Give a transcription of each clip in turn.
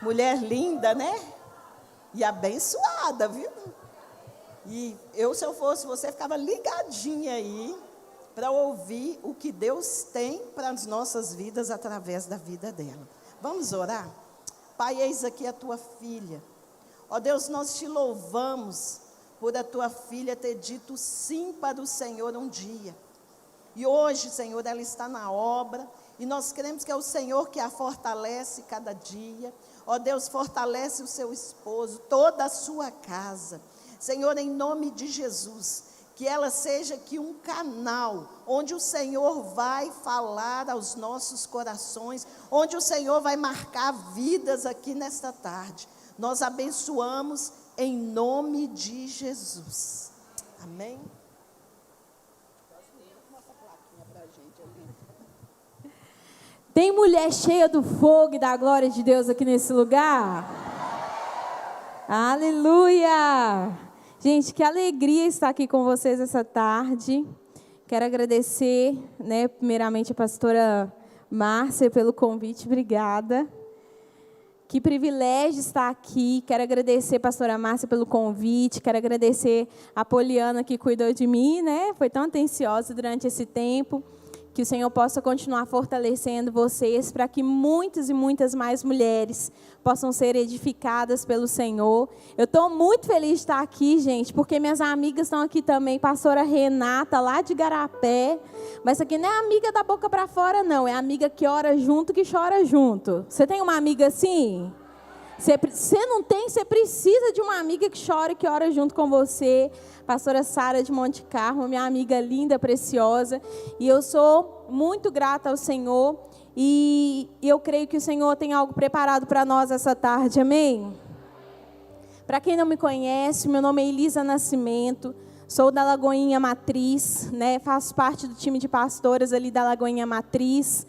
Mulher linda, né? E abençoada, viu? E se eu fosse você, ficava ligadinha aí para ouvir o que Deus tem para as nossas vidas através da vida dela. Vamos orar? Pai, eis aqui a tua filha. Ó Deus, nós te louvamos por a tua filha ter dito sim para o Senhor um dia. E hoje, Senhor, ela está na obra e nós cremos que é o Senhor que a fortalece cada dia. Ó Deus, fortalece o seu esposo, toda a sua casa. Senhor, em nome de Jesus, que ela seja aqui um canal, onde o Senhor vai falar aos nossos corações, onde o Senhor vai marcar vidas aqui nesta tarde. Nós abençoamos em nome de Jesus. Amém? Tem mulher cheia do fogo e da glória de Deus aqui nesse lugar? Aleluia! Gente, que alegria estar aqui com vocês essa tarde. Quero agradecer, primeiramente a pastora Márcia pelo convite, obrigada. Que privilégio estar aqui. Quero agradecer a pastora Márcia pelo convite, quero agradecer a Poliana que cuidou de mim, foi tão atenciosa durante esse tempo. Que o Senhor possa continuar fortalecendo vocês para que muitas e muitas mais mulheres possam ser edificadas pelo Senhor. Eu estou muito feliz de estar aqui, gente, porque minhas amigas estão aqui também. Pastora Renata, lá de Igarapé. Mas aqui não é amiga da boca para fora, não. É amiga que ora junto, que chora junto. Você tem uma amiga assim? Você não tem, você precisa de uma amiga que chora e que ora junto com você. Pastora Sara de Monte Carmo, minha amiga linda, preciosa. E eu sou muito grata ao Senhor. E eu creio que o Senhor tem algo preparado para nós essa tarde, amém? Para quem não me conhece, meu nome é Elisa Nascimento. Sou da Lagoinha Matriz, faço parte do time de pastoras ali da Lagoinha Matriz.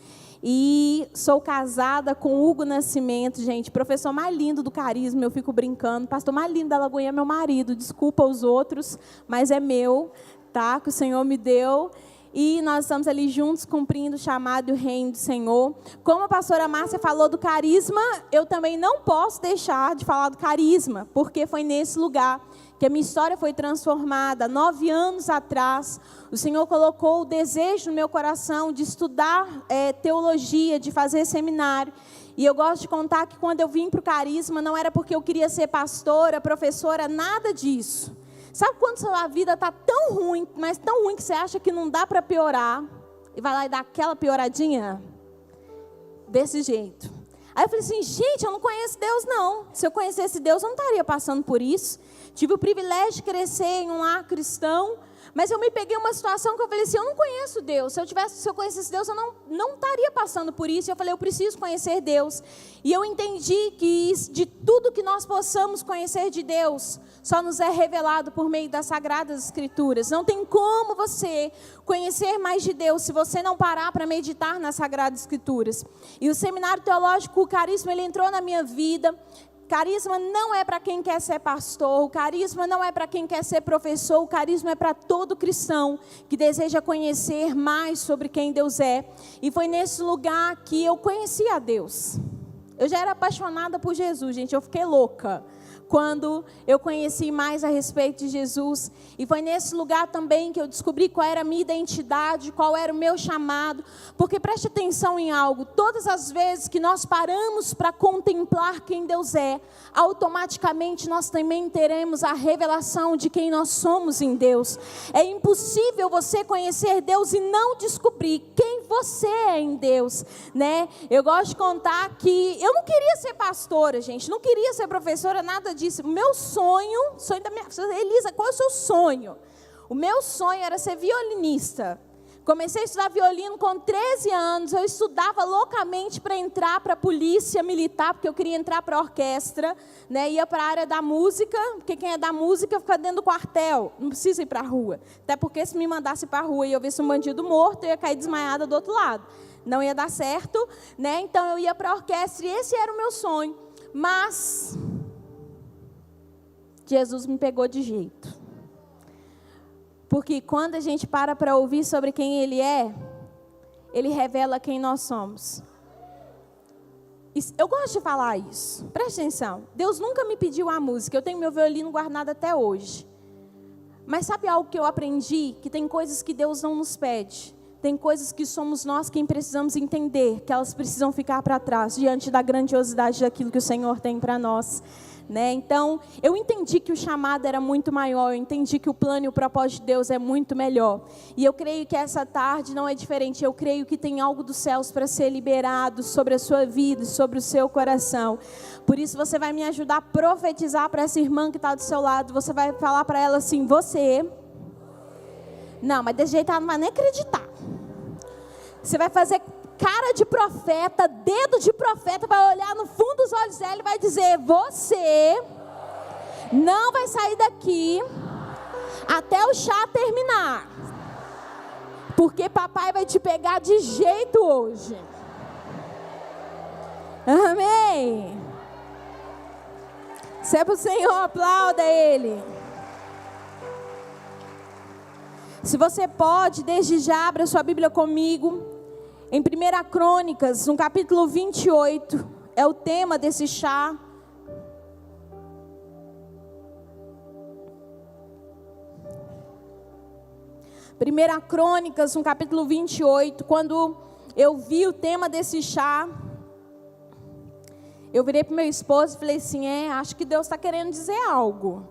E sou casada com Hugo Nascimento, gente, professor mais lindo do Carisma, eu fico brincando. Pastor mais lindo da Lagoinha é meu marido, desculpa os outros, mas é meu, tá? Que o Senhor me deu. E nós estamos ali juntos cumprindo o chamado e o reino do Senhor. Como a pastora Márcia falou do Carisma, eu também não posso deixar de falar do Carisma, porque foi nesse lugar que a minha história foi transformada. 9 anos atrás, o Senhor colocou o desejo no meu coração de estudar teologia, de fazer seminário. E eu gosto de contar que quando eu vim para o Carisma, não era porque eu queria ser pastora, professora, nada disso. Sabe quando sua vida está tão ruim, mas tão ruim que você acha que não dá para piorar, e vai lá e dá aquela pioradinha? Desse jeito. Aí eu falei assim, gente, eu não conheço Deus não. Se eu conhecesse Deus, eu não estaria passando por isso. Tive o privilégio de crescer em um lar cristão, mas eu me peguei em uma situação que eu falei assim, eu não conheço Deus. Se eu conhecesse Deus, eu não estaria passando por isso. E eu falei, eu preciso conhecer Deus. E eu entendi que de tudo que nós possamos conhecer de Deus, só nos é revelado por meio das Sagradas Escrituras. Não tem como você conhecer mais de Deus se você não parar para meditar nas Sagradas Escrituras. E o Seminário Teológico, o Carisma, ele entrou na minha vida. Carisma não é para quem quer ser pastor, o carisma não é para quem quer ser professor, o carisma é para todo cristão que deseja conhecer mais sobre quem Deus é. E foi nesse lugar que eu conheci a Deus. Eu já era apaixonada por Jesus, gente, eu fiquei louca quando eu conheci mais a respeito de Jesus. E foi nesse lugar também que eu descobri qual era a minha identidade, qual era o meu chamado. Porque preste atenção em algo, todas as vezes que nós paramos para contemplar quem Deus é, automaticamente nós também teremos a revelação de quem nós somos em Deus. É impossível você conhecer Deus e não descobrir quem você é em Deus, Eu gosto de contar que eu não queria ser pastora, gente, não queria ser professora, nada disso. O meu sonho da minha... Elisa, qual é o seu sonho? O meu sonho era ser violinista. Comecei a estudar violino com 13 anos. Eu estudava loucamente para entrar para a polícia militar, porque eu queria entrar para a orquestra, Ia para a área da música, porque quem é da música fica dentro do quartel. Não precisa ir para a rua. Até porque se me mandasse para a rua e eu visse um bandido morto, eu ia cair desmaiada do outro lado. Não ia dar certo, Então eu ia para a orquestra e esse era o meu sonho. Mas Jesus me pegou de jeito. Porque quando a gente para ouvir sobre quem Ele é, Ele revela quem nós somos. Eu gosto de falar isso. Presta atenção. Deus nunca me pediu a música. Eu tenho meu violino guardado até hoje. Mas sabe algo que eu aprendi? Que tem coisas que Deus não nos pede. Tem coisas que somos nós quem precisamos entender, que elas precisam ficar para trás, diante da grandiosidade daquilo que o Senhor tem para nós. Né? Então, eu entendi que o chamado era muito maior, eu entendi que o plano e o propósito de Deus é muito melhor. E eu creio que essa tarde não é diferente, eu creio que tem algo dos céus para ser liberado sobre a sua vida, sobre o seu coração. Por isso você vai me ajudar a profetizar para essa irmã que está do seu lado, você vai falar para ela assim, você... Não, mas desse jeito ela não vai nem acreditar. Você vai fazer cara de profeta, dedo de profeta, vai olhar no fundo dos olhos dela e vai dizer, você não vai sair daqui até o chá terminar. Porque papai vai te pegar de jeito hoje. Amém. Se é para o Senhor, aplauda Ele. Se você pode, desde já, abra sua Bíblia comigo. Em 1 Crônicas, no capítulo 28, é o tema desse chá. Primeira Crônicas, no capítulo 28, quando eu vi o tema desse chá, eu virei para o meu esposo e falei assim, acho que Deus está querendo dizer algo,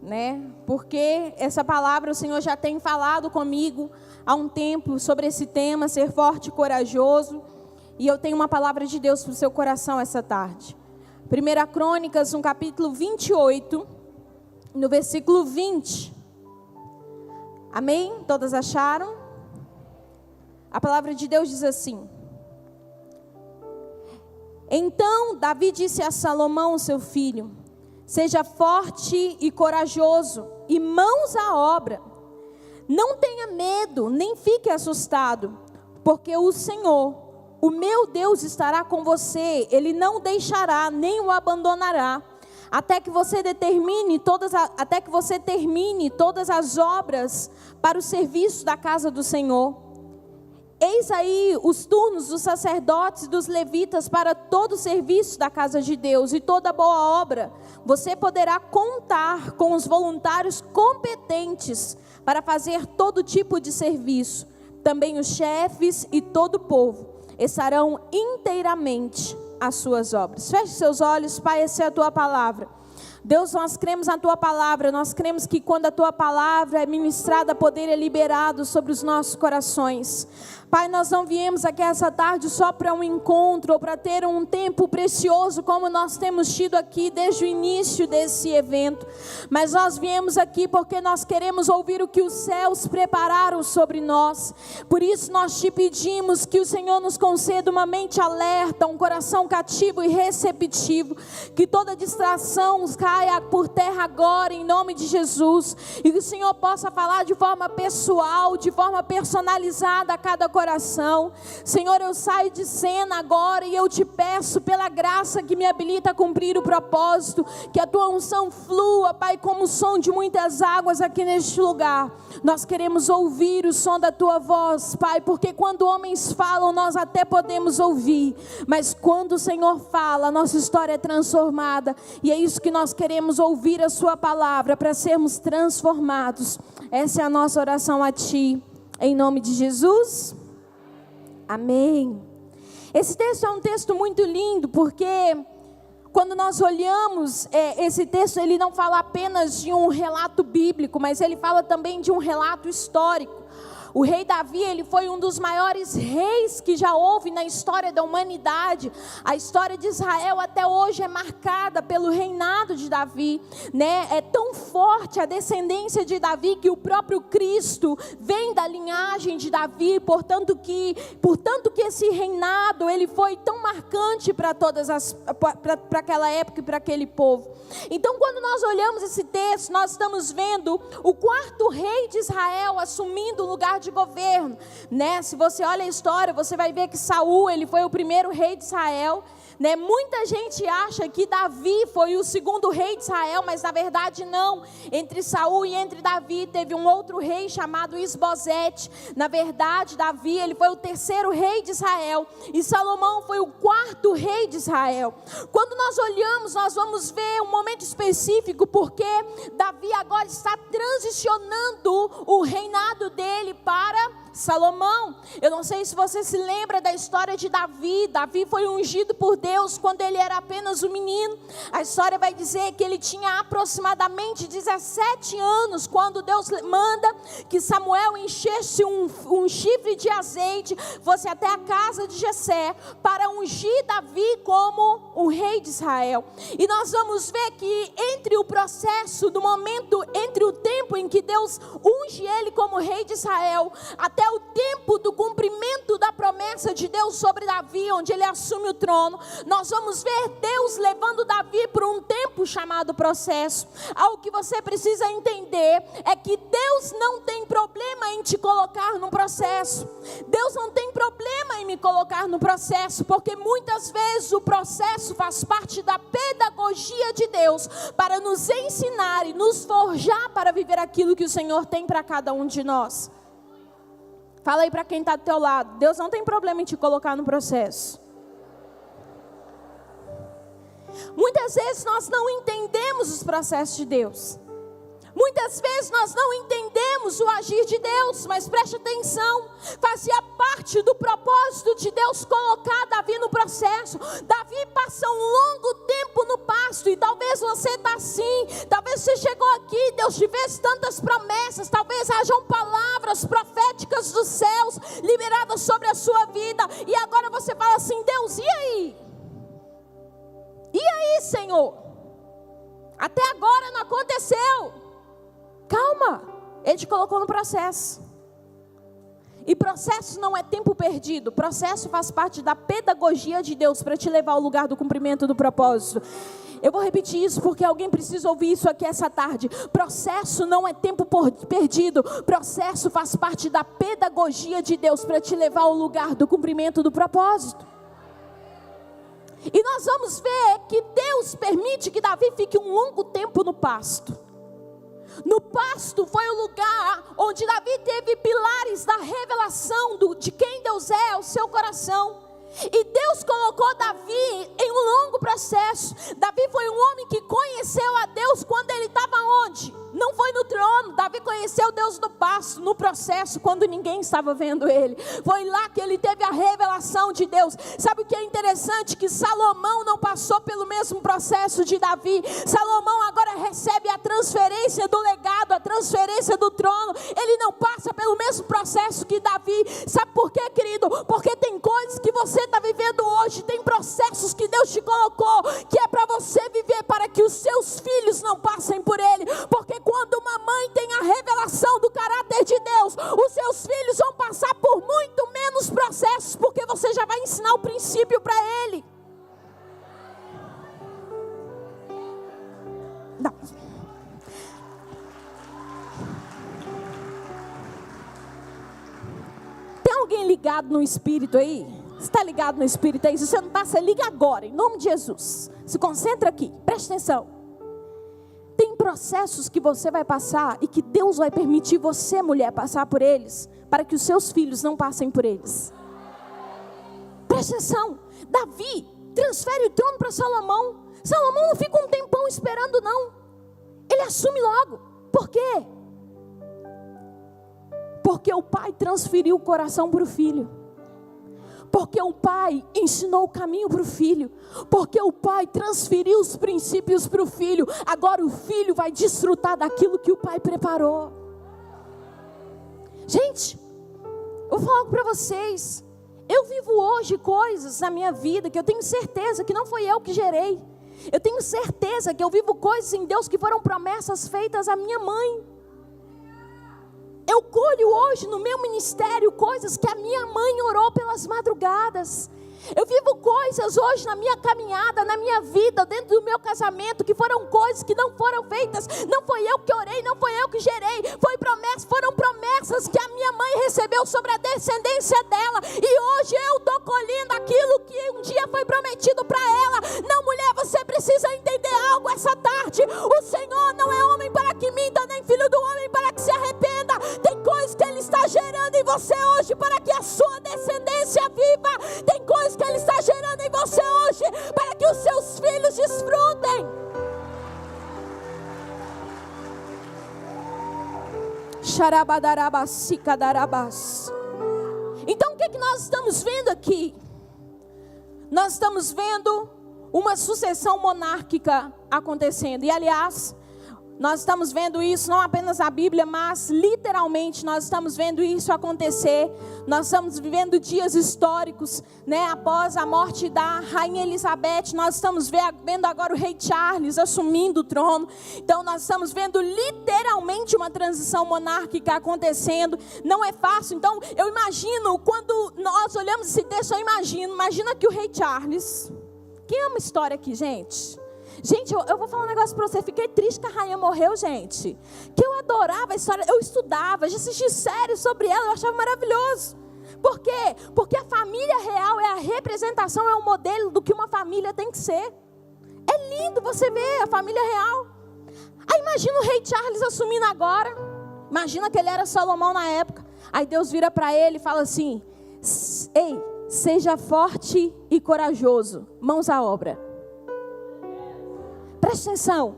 né? Porque essa palavra o Senhor já tem falado comigo há um tempo sobre esse tema, ser forte e corajoso, e eu tenho uma palavra de Deus para o seu coração essa tarde. 1 Crônicas, no capítulo 28, no versículo 20. Amém? Todas acharam? A palavra de Deus diz assim: Então Davi disse a Salomão, seu filho, seja forte e corajoso, e mãos à obra. Não tenha medo, nem fique assustado, porque o Senhor, o meu Deus, estará com você. Ele não deixará, nem o abandonará, até que você termine todas as obras para o serviço da casa do Senhor. Eis aí os turnos dos sacerdotes e dos levitas para todo o serviço da casa de Deus e toda boa obra. Você poderá contar com os voluntários competentes para fazer todo tipo de serviço. Também os chefes e todo o povo estarão inteiramente às suas obras. Feche seus olhos, Pai, essa é a tua palavra. Deus, nós cremos na tua palavra, nós cremos que quando a tua palavra é ministrada, poder é liberado sobre os nossos corações. Pai, nós não viemos aqui essa tarde só para um encontro ou para ter um tempo precioso como nós temos tido aqui desde o início desse evento, mas nós viemos aqui porque nós queremos ouvir o que os céus prepararam sobre nós. Por isso nós te pedimos que o Senhor nos conceda uma mente alerta, um coração cativo e receptivo, que toda distração caia por terra agora em nome de Jesus, e que o Senhor possa falar de forma pessoal, de forma personalizada a cada coração. Senhor, eu saio de cena agora e eu te peço pela graça que me habilita a cumprir o propósito, que a tua unção flua, Pai, como o som de muitas águas aqui neste lugar. Nós queremos ouvir o som da tua voz, Pai, porque quando homens falam nós até podemos ouvir, mas quando o Senhor fala, a nossa história é transformada, e é isso que nós queremos, ouvir a sua palavra para sermos transformados. Essa é a nossa oração a ti, em nome de Jesus. Amém. Esse texto é um texto muito lindo, porque quando nós olhamos esse texto, ele não fala apenas de um relato bíblico, mas ele fala também de um relato histórico. O rei Davi, ele foi um dos maiores reis que já houve na história da humanidade. A história de Israel até hoje é marcada pelo reinado de Davi, né? É tão forte a descendência de Davi que o próprio Cristo vem da linhagem de Davi, portanto que esse reinado ele foi tão marcante para para aquela época e para aquele povo. Então, quando nós olhamos esse texto, nós estamos vendo o quarto rei de Israel assumindo o lugar de governo, né? Se você olha a história, você vai ver que Saul, ele foi o primeiro rei de Israel, né? Muita gente acha que Davi foi o segundo rei de Israel, mas na verdade não. Entre Saul e entre Davi teve um outro rei chamado Isbosete. Na verdade, Davi, ele foi o terceiro rei de Israel, e Salomão foi o quarto rei de Israel. Quando nós olhamos, nós vamos ver um momento específico, porque Davi agora está transicionando o reinado dele para Salomão. Eu não sei se você se lembra da história de Davi. Davi foi ungido por Deus quando ele era apenas um menino. A história vai dizer que ele tinha aproximadamente 17 anos, quando Deus manda que Samuel enchesse um chifre de azeite, fosse até a casa de Jessé, para ungir Davi como o rei de Israel. E nós vamos ver que entre o processo, do momento, entre o tempo em que Deus unge ele como rei de Israel, até o tempo do cumprimento da promessa de Deus sobre Davi, onde ele assume o trono, nós vamos ver Deus levando Davi por um tempo chamado processo. Algo que você precisa entender é que Deus não tem problema em te colocar no processo. Deus não tem problema em me colocar no processo, porque muitas vezes o processo faz parte da pedagogia de Deus, para nos ensinar e nos forjar para viver aquilo que o Senhor tem para cada um de nós. Fala aí para quem está do teu lado: Deus não tem problema em te colocar no processo. Muitas vezes nós não entendemos os processos de Deus. Muitas vezes nós não entendemos o agir de Deus, mas preste atenção, fazia parte do propósito de Deus colocar Davi no processo. Davi passa um longo tempo no pasto, e talvez você está assim, talvez você chegou aqui, Deus te fez tantas promessas, talvez hajam palavras proféticas dos céus liberadas sobre a sua vida, e agora você fala assim: Deus, e aí? E aí, Senhor? Até agora não aconteceu. Calma, Ele te colocou no processo. E processo não é tempo perdido. Processo faz parte da pedagogia de Deus para te levar ao lugar do cumprimento do propósito. Eu vou repetir isso porque alguém precisa ouvir isso aqui essa tarde. Processo não é tempo perdido. Processo faz parte da pedagogia de Deus para te levar ao lugar do cumprimento do propósito. E nós vamos ver que Deus permite que Davi fique um longo tempo no pasto. No pasto foi o lugar onde Davi teve pilares da revelação de quem Deus é ao seu coração. E Deus colocou Davi em um longo processo. Davi foi um homem que conheceu a Deus quando ele estava onde? Não foi no trono. Davi conheceu Deus no pasto, no processo, quando ninguém estava vendo ele. Foi lá que ele teve a revelação de Deus. Sabe o que é interessante? Que Salomão não passou pelo mesmo processo de Davi. Salomão agora recebe a transferência do legado, a transferência do trono. Ele não passa pelo mesmo processo que Davi. Sabe por quê, querido? Porque tem coisas que você está vivendo hoje, tem processos que Deus te colocou, que é para você viver, para que os seus filhos não passem por ele. Porque quando uma mãe tem a revelação do caráter de Deus, os seus filhos vão passar por muito menos processos, porque você já vai ensinar o princípio para ele. Não. Tem alguém ligado no Espírito aí? Você está ligado no Espírito aí? Se você não está, você liga agora, em nome de Jesus. Se concentra aqui, preste atenção. Tem processos que você vai passar e que Deus vai permitir você, mulher, passar por eles, para que os seus filhos não passem por eles. Preste atenção. Davi transfere o trono para Salomão. Salomão não fica um tempão esperando, não. Ele assume logo. Por quê? Porque o pai transferiu o coração para o filho. Porque o pai ensinou o caminho para o filho. Porque o pai transferiu os princípios para o filho. Agora o filho vai desfrutar daquilo que o pai preparou. Gente, eu vou falar algo para vocês. Eu vivo hoje coisas na minha vida que eu tenho certeza que não foi eu que gerei. Eu tenho certeza que eu vivo coisas em Deus que foram promessas feitas à minha mãe. Eu colho hoje no meu ministério coisas que a minha mãe orou pelas madrugadas. Eu vivo coisas hoje na minha caminhada, na minha vida, dentro do meu casamento, que foram coisas que não foram feitas. Não foi eu que orei, não foi eu que gerei. Foram promessas que a minha mãe recebeu sobre a descendência dela. E hoje eu estou colhendo aquilo que um dia foi prometido para ela. Não, mulher, você precisa entender algo essa tarde. O Senhor não é homem para que minta, nem filho do homem para que se arrependa. Tem coisas que Ele está gerando em você hoje para que a sua descendência viva. Tem coisas que Ele está gerando em você hoje para que os seus filhos desfrutem. Então o que nós estamos vendo aqui? Nós estamos vendo uma sucessão monárquica acontecendo. E aliás, nós estamos vendo isso não apenas na Bíblia, mas literalmente nós estamos vendo isso acontecer. Nós estamos vivendo dias históricos, né? Após a morte da Rainha Elizabeth, nós estamos vendo agora o rei Charles assumindo o trono. Então nós estamos vendo literalmente uma transição monárquica acontecendo. Não é fácil. Então eu imagino, quando nós olhamos esse texto, imagina que o rei Charles... Quem ama história aqui, gente? Gente, eu vou falar um negócio para você. Fiquei triste que a rainha morreu, gente. Que eu adorava a história. Eu estudava, já assisti séries sobre ela. Eu achava maravilhoso. Por quê? Porque a família real é a representação, é o modelo do que uma família tem que ser. É lindo você ver a família real. Aí imagina o rei Charles assumindo agora. Imagina que ele era Salomão na época. Aí Deus vira para ele e fala assim: ei, seja forte e corajoso. Mãos à obra. Presta atenção,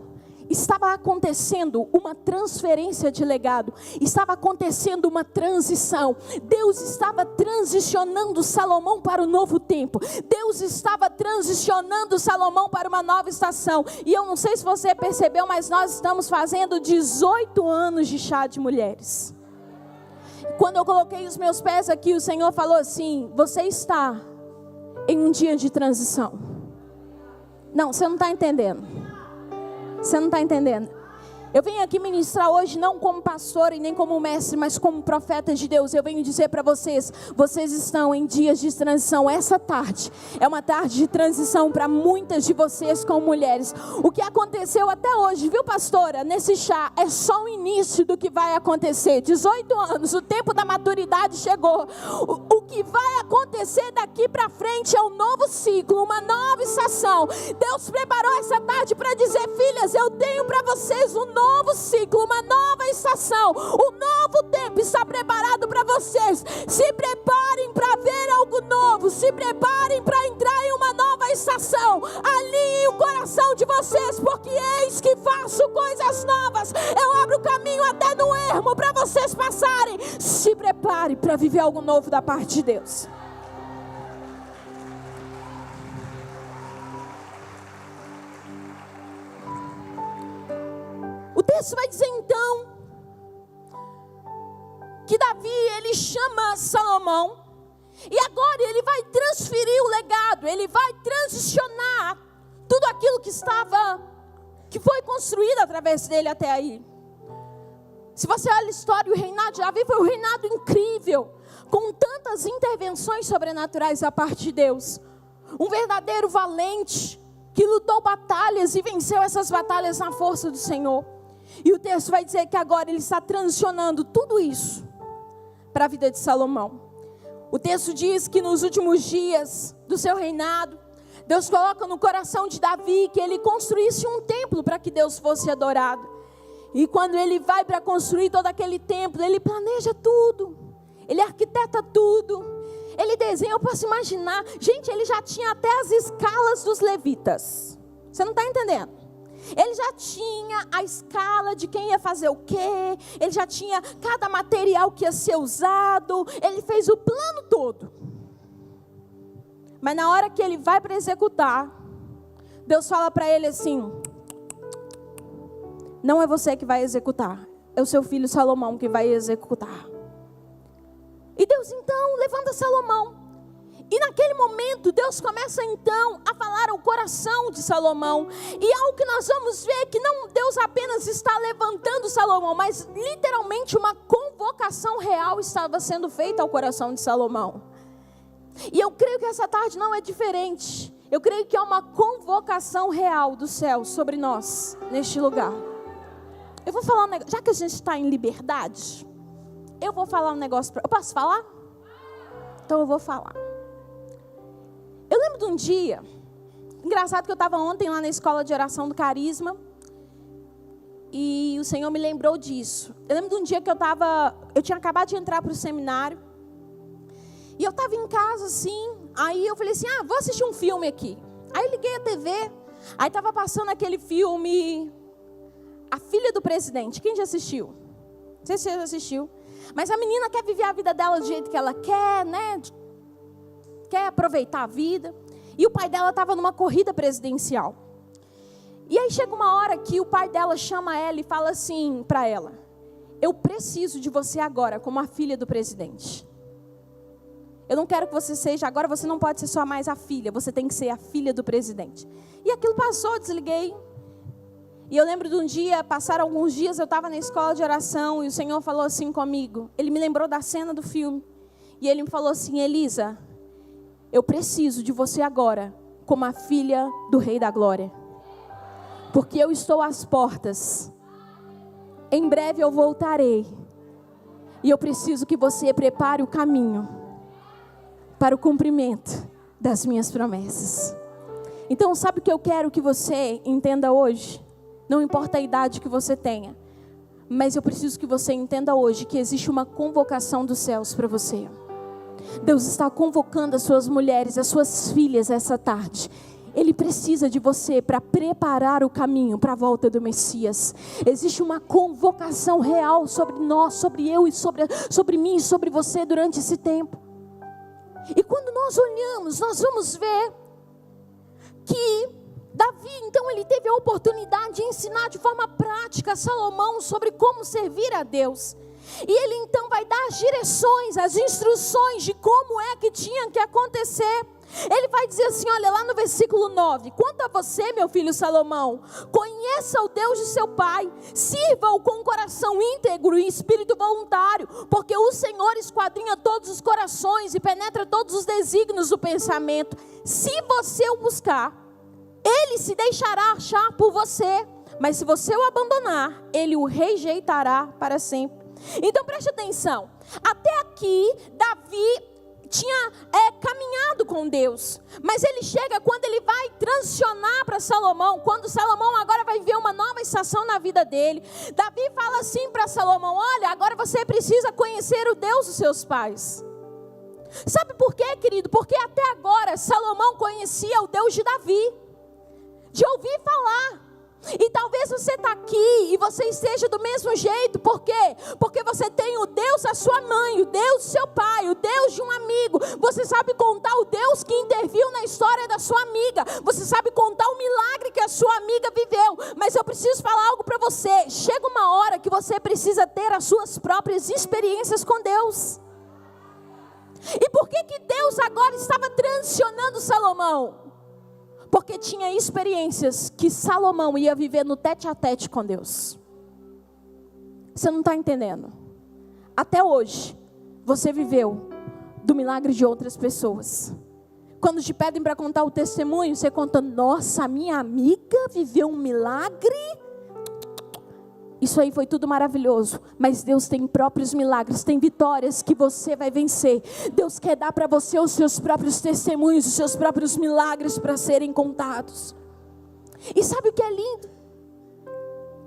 estava acontecendo uma transferência de legado, estava acontecendo uma transição. Deus estava transicionando Salomão para o novo tempo. Deus estava transicionando Salomão para uma nova estação. E eu não sei se você percebeu, mas nós estamos fazendo 18 anos de chá de mulheres. Quando eu coloquei os meus pés aqui, o Senhor falou assim: você está em um dia de transição. Não, você não está entendendo. Você não está entendendo. Eu venho aqui ministrar hoje não como pastor e nem como mestre, mas como profeta de Deus. Eu venho dizer para vocês, vocês estão em dias de transição. Essa tarde é uma tarde de transição para muitas de vocês como mulheres. O que aconteceu até hoje, viu, pastora? Nesse chá é só o início do que vai acontecer. 18 anos, o tempo da maturidade chegou. O que vai acontecer daqui para frente é um novo ciclo, uma nova estação. Deus preparou essa tarde para dizer: filhas, eu tenho para vocês um novo ciclo, uma nova estação, um novo tempo está preparado para vocês. Se preparem para ver algo novo, se preparem para entrar em uma nova estação. Alinhem o coração de vocês, porque eis que faço coisas novas. Eu abro o caminho até no ermo para vocês passarem. Se prepare para viver algo novo da parte de Deus. O texto vai dizer então que Davi, ele chama Salomão e agora ele vai transferir o legado, ele vai transicionar tudo aquilo que foi construído através dele até aí. Se você olha a história, o reinado de Davi foi um reinado incrível, com tantas intervenções sobrenaturais da parte de Deus. Um verdadeiro valente que lutou batalhas e venceu essas batalhas na força do Senhor. E o texto vai dizer que agora ele está transicionando tudo isso para a vida de Salomão. O texto diz que nos últimos dias do seu reinado, Deus coloca no coração de Davi que ele construísse um templo para que Deus fosse adorado. E quando ele vai para construir todo aquele templo, ele planeja tudo, ele arquiteta tudo, ele desenha. Eu posso imaginar, gente, ele já tinha até as escalas dos levitas. Você não está entendendo? Ele já tinha a escala de quem ia fazer o quê, ele já tinha cada material que ia ser usado, ele fez o plano todo. Mas na hora que ele vai para executar, Deus fala para ele assim: não é você que vai executar, é o seu filho Salomão que vai executar. E Deus então levanta Salomão. E naquele momento, Deus começa então a falar ao coração de Salomão. E algo que nós vamos ver que não Deus apenas está levantando Salomão, mas literalmente uma convocação real estava sendo feita ao coração de Salomão. E eu creio que essa tarde não é diferente. Eu creio que é uma convocação real do céu sobre nós, neste lugar. Eu vou falar um negócio, já que a gente está em liberdade, eu vou falar um negócio eu posso falar? Então eu vou falar. Eu lembro de um dia, engraçado que eu estava ontem lá na escola de oração do Carisma, e o Senhor me lembrou disso. Eu lembro de um dia que eu tinha acabado de entrar para o seminário, e eu estava em casa assim, aí eu falei assim, vou assistir um filme aqui. Aí liguei a TV, aí estava passando aquele filme, A Filha do Presidente. Quem já assistiu? Não sei se você já assistiu. Mas a menina quer viver a vida dela do jeito que ela quer, né? Quer aproveitar a vida. E o pai dela estava numa corrida presidencial. E aí chega uma hora que o pai dela chama ela e fala assim para ela: eu preciso de você agora como a filha do presidente. Eu não quero que você seja, agora você não pode ser só mais a filha, você tem que ser a filha do presidente. E aquilo passou, desliguei. E eu lembro de um dia, passaram alguns dias, eu estava na escola de oração e o Senhor falou assim comigo. Ele me lembrou da cena do filme. E Ele me falou assim: Elisa, eu preciso de você agora como a filha do Rei da Glória. Porque eu estou às portas. Em breve eu voltarei. E eu preciso que você prepare o caminho para o cumprimento das minhas promessas. Então, sabe o que eu quero que você entenda hoje? Não importa a idade que você tenha, mas eu preciso que você entenda hoje que existe uma convocação dos céus para você. Deus está convocando as suas mulheres, as suas filhas essa tarde. Ele precisa de você para preparar o caminho para a volta do Messias. Existe uma convocação real sobre nós, sobre eu e sobre mim e sobre você durante esse tempo. E quando nós olhamos, nós vamos ver que Davi, então, ele teve a oportunidade de ensinar de forma prática a Salomão sobre como servir a Deus. E ele então vai dar as direções, as instruções de como é que tinha que acontecer. Ele vai dizer assim, olha lá no versículo 9: quanto a você, meu filho Salomão, conheça o Deus de seu pai, sirva-o com um coração íntegro e espírito voluntário, porque o Senhor esquadrinha todos os corações e penetra todos os desígnios do pensamento. Se você o buscar, ele se deixará achar por você, mas se você o abandonar, ele o rejeitará para sempre. Então preste atenção, até aqui Davi tinha caminhado com Deus, mas ele chega quando ele vai transicionar para Salomão, quando Salomão agora vai ver uma nova estação na vida dele. Davi fala assim para Salomão: olha, agora você precisa conhecer o Deus dos seus pais. Sabe por quê, querido? Porque até agora Salomão conhecia o Deus de Davi, de ouvir falar. E talvez você está aqui e você esteja do mesmo jeito. Por quê? Porque você tem o Deus da sua mãe, o Deus do seu pai, o Deus de um amigo. Você sabe contar o Deus que interviu na história da sua amiga. Você sabe contar o milagre que a sua amiga viveu. Mas eu preciso falar algo para você. Chega uma hora que você precisa ter as suas próprias experiências com Deus. E por que Deus agora estava transicionando Salomão? Porque tinha experiências que Salomão ia viver no tete-a-tete com Deus. Você não está entendendo? Até hoje, você viveu do milagre de outras pessoas. Quando te pedem para contar o testemunho, você conta: nossa, minha amiga viveu um milagre. Isso aí foi tudo maravilhoso, mas Deus tem próprios milagres, tem vitórias que você vai vencer. Deus quer dar para você os seus próprios testemunhos, os seus próprios milagres para serem contados. E sabe o que é lindo?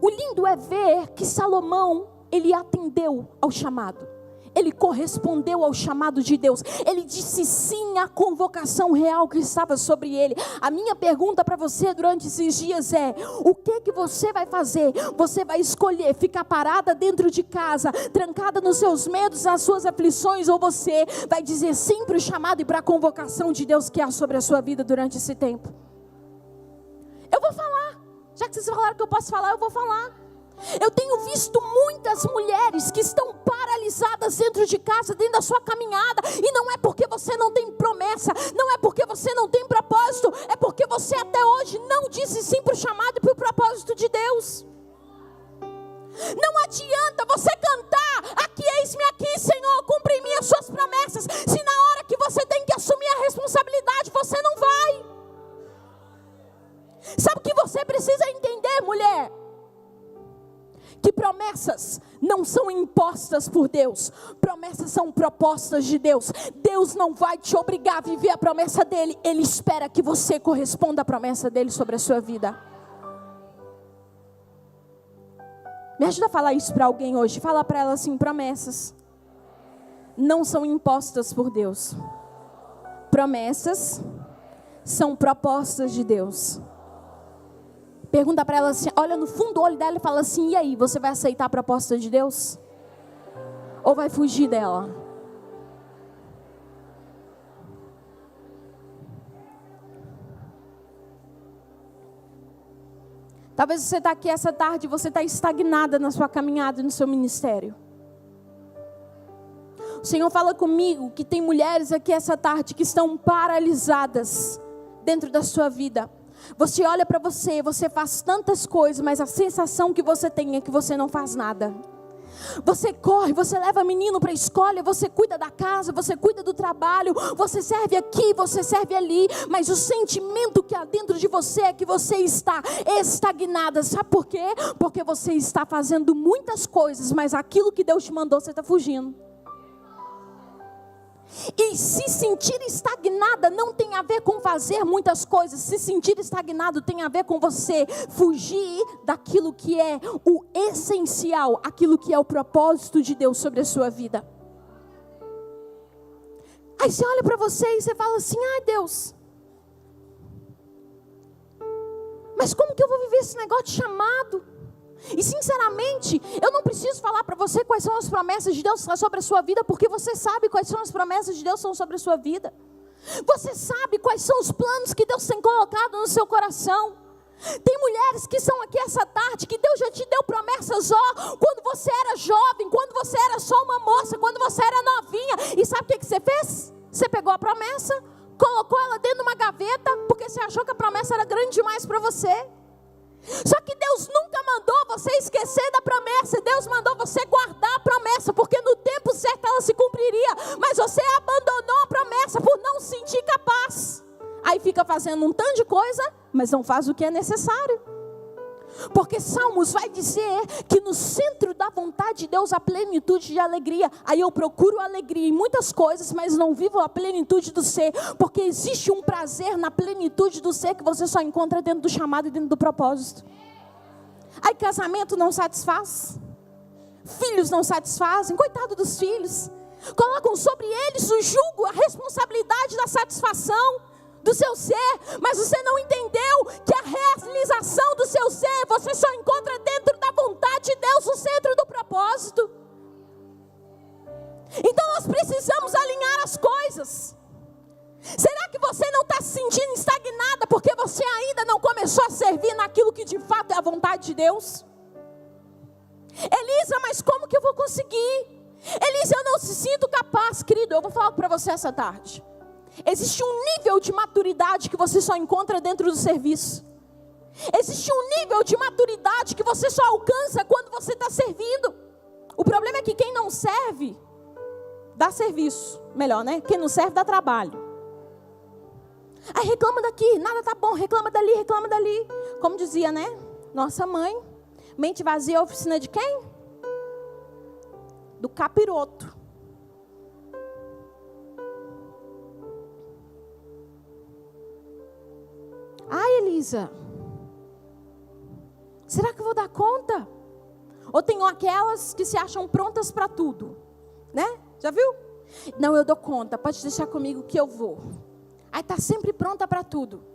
O lindo é ver que Salomão, ele atendeu ao chamado. Ele correspondeu ao chamado de Deus. Ele disse sim à convocação real que estava sobre ele. A minha pergunta para você durante esses dias é: o que você vai fazer? Você vai escolher ficar parada dentro de casa, trancada nos seus medos, nas suas aflições, ou você vai dizer sim para o chamado e para a convocação de Deus que há sobre a sua vida durante esse tempo? Eu vou falar. Já que vocês falaram que eu posso falar, eu vou falar. Eu tenho visto muitas mulheres que estão paralisadas dentro de casa, dentro da sua caminhada. E não é porque você não tem promessa, não é porque você não tem propósito, é porque você até hoje não disse sim para o chamado e para o propósito de Deus. Não adianta você cantar: aqui, eis-me aqui, Senhor, cumpre em mim as suas promessas, se na hora que você tem que assumir você não vai. Sabe o que você precisa entender, mulher? Que promessas não são impostas por Deus. Promessas são propostas de Deus. Deus não vai te obrigar a viver a promessa dele. Ele espera que você corresponda à promessa dele sobre a sua vida. Me ajuda a falar isso para alguém hoje. Fala para ela assim: promessas não são impostas por Deus. Promessas são propostas de Deus. Pergunta para ela assim, olha no fundo do olho dela e fala assim: e aí, você vai aceitar a proposta de Deus? Ou vai fugir dela? Talvez você está aqui essa tarde e você está estagnada na sua caminhada e no seu ministério. O Senhor fala comigo que tem mulheres aqui essa tarde que estão paralisadas dentro da sua vida. Você olha para você, você faz tantas coisas, mas a sensação que você tem é que você não faz nada. Você corre, você leva menino para a escola, você cuida da casa, você cuida do trabalho, você serve aqui, você serve ali, mas o sentimento que há dentro de você é que você está estagnada. Sabe por quê? Porque você está fazendo muitas coisas, mas aquilo que Deus te mandou, você está fugindo. E se sentir estagnada não tem a ver com fazer muitas coisas. Se sentir estagnado tem a ver com você fugir daquilo que é o essencial, aquilo que é o propósito de Deus sobre a sua vida. Aí você olha para você e você fala assim: ai Deus, mas como que eu vou viver esse negócio de chamado? E sinceramente, eu não preciso falar para você quais são as promessas de Deus sobre a sua vida, porque você sabe quais são as promessas de Deus sobre a sua vida. Você sabe quais são os planos que Deus tem colocado no seu coração. Tem mulheres que são aqui essa tarde, que Deus já te deu promessas, quando você era jovem, quando você era só uma moça, quando você era novinha. E sabe o que você fez? Você pegou a promessa, colocou ela dentro de uma gaveta, porque você achou que a promessa era grande demais para você. Só que Deus nunca mandou você esquecer da promessa. Deus mandou você guardar a promessa, porque no tempo certo ela se cumpriria. Mas você abandonou a promessa por não se sentir capaz. Aí fica fazendo um tanto de coisa, mas não faz o que é necessário. Porque Salmos vai dizer que no centro da vontade de Deus há plenitude de alegria. Aí eu procuro alegria em muitas coisas, mas não vivo a plenitude do ser. Porque existe um prazer na plenitude do ser que você só encontra dentro do chamado e dentro do propósito. Aí casamento não satisfaz, filhos não satisfazem, coitado dos filhos. Colocam sobre eles o jugo, a responsabilidade da satisfação do seu ser, mas você não entendeu que a realização do seu ser, você só encontra dentro da vontade de Deus, no centro do propósito. Então nós precisamos alinhar as coisas. Será que você não está se sentindo estagnada, porque você ainda não começou a servir naquilo que de fato é a vontade de Deus? Elisa, mas como que eu vou conseguir? Elisa, eu não se sinto capaz. Querido, eu vou falar para você essa tarde. Existe um nível de maturidade que você só encontra dentro do serviço. Existe um nível de maturidade que você só alcança quando você está servindo. O problema é que quem não serve, dá serviço. Melhor, né? Quem não serve, dá trabalho. Aí reclama daqui, nada tá bom, reclama dali. Como dizia, né? Nossa mãe, mente vazia é a oficina de quem? Do capiroto. Ai, Elisa, será que eu vou dar conta? Ou tem aquelas que se acham prontas para tudo, né? Já viu? Não, eu dou conta, pode deixar comigo que eu vou. Aí está sempre pronta para tudo.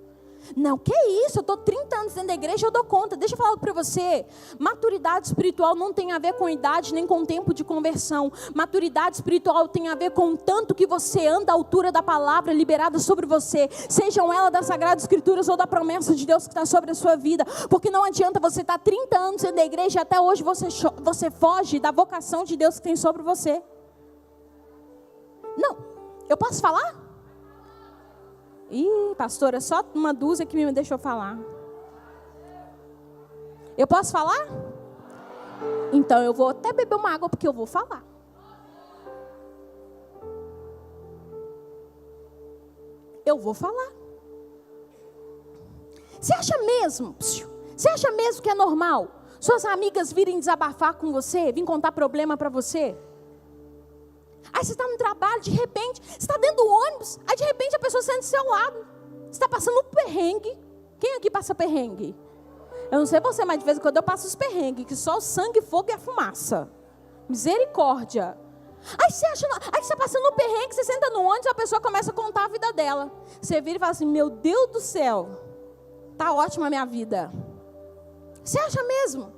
Não, que isso, eu estou 30 anos dentro da igreja, eu dou conta. Deixa eu falar para você, maturidade espiritual não tem a ver com idade, nem com tempo de conversão. Maturidade espiritual tem a ver com o tanto que você anda à altura da palavra liberada sobre você, sejam ela das Sagradas Escrituras ou da promessa de Deus que está sobre a sua vida. Porque não adianta você estar 30 anos dentro da igreja e até hoje você foge da vocação de Deus que tem sobre você. Não, eu posso falar? Ih, pastora, só uma dúzia que me deixou falar. Eu posso falar? Então eu vou até beber uma água porque eu vou falar. Eu vou falar. Você acha mesmo? Você acha mesmo que é normal suas amigas virem desabafar com você, virem contar problema para você? Aí você está no trabalho, de repente, você está dentro do ônibus, aí de repente a pessoa senta do seu lado. Você está passando um perrengue. Quem aqui passa perrengue? Eu não sei você, mas de vez em quando eu passo os perrengues, que só o sangue, fogo e a fumaça. Misericórdia. Aí você está passando um perrengue, você senta no ônibus e a pessoa começa a contar a vida dela. Você vira e fala assim, meu Deus do céu, tá ótima a minha vida. Você acha mesmo?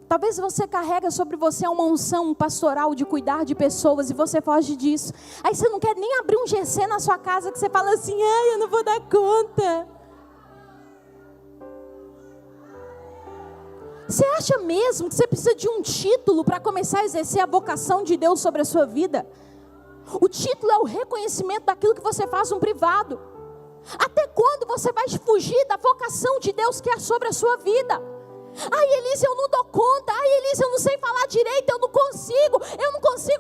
Talvez você carrega sobre você uma unção pastoral de cuidar de pessoas e você foge disso. Aí você não quer nem abrir um GC na sua casa que você fala assim, ai, eu não vou dar conta. Você acha mesmo que você precisa de um título para começar a exercer a vocação de Deus sobre a sua vida? O título é o reconhecimento daquilo que você faz no privado. Até quando você vai fugir da vocação de Deus que é sobre a sua vida? Ai, Elise, eu não dou conta. Ai, Elise, eu não sei falar direito, eu não consigo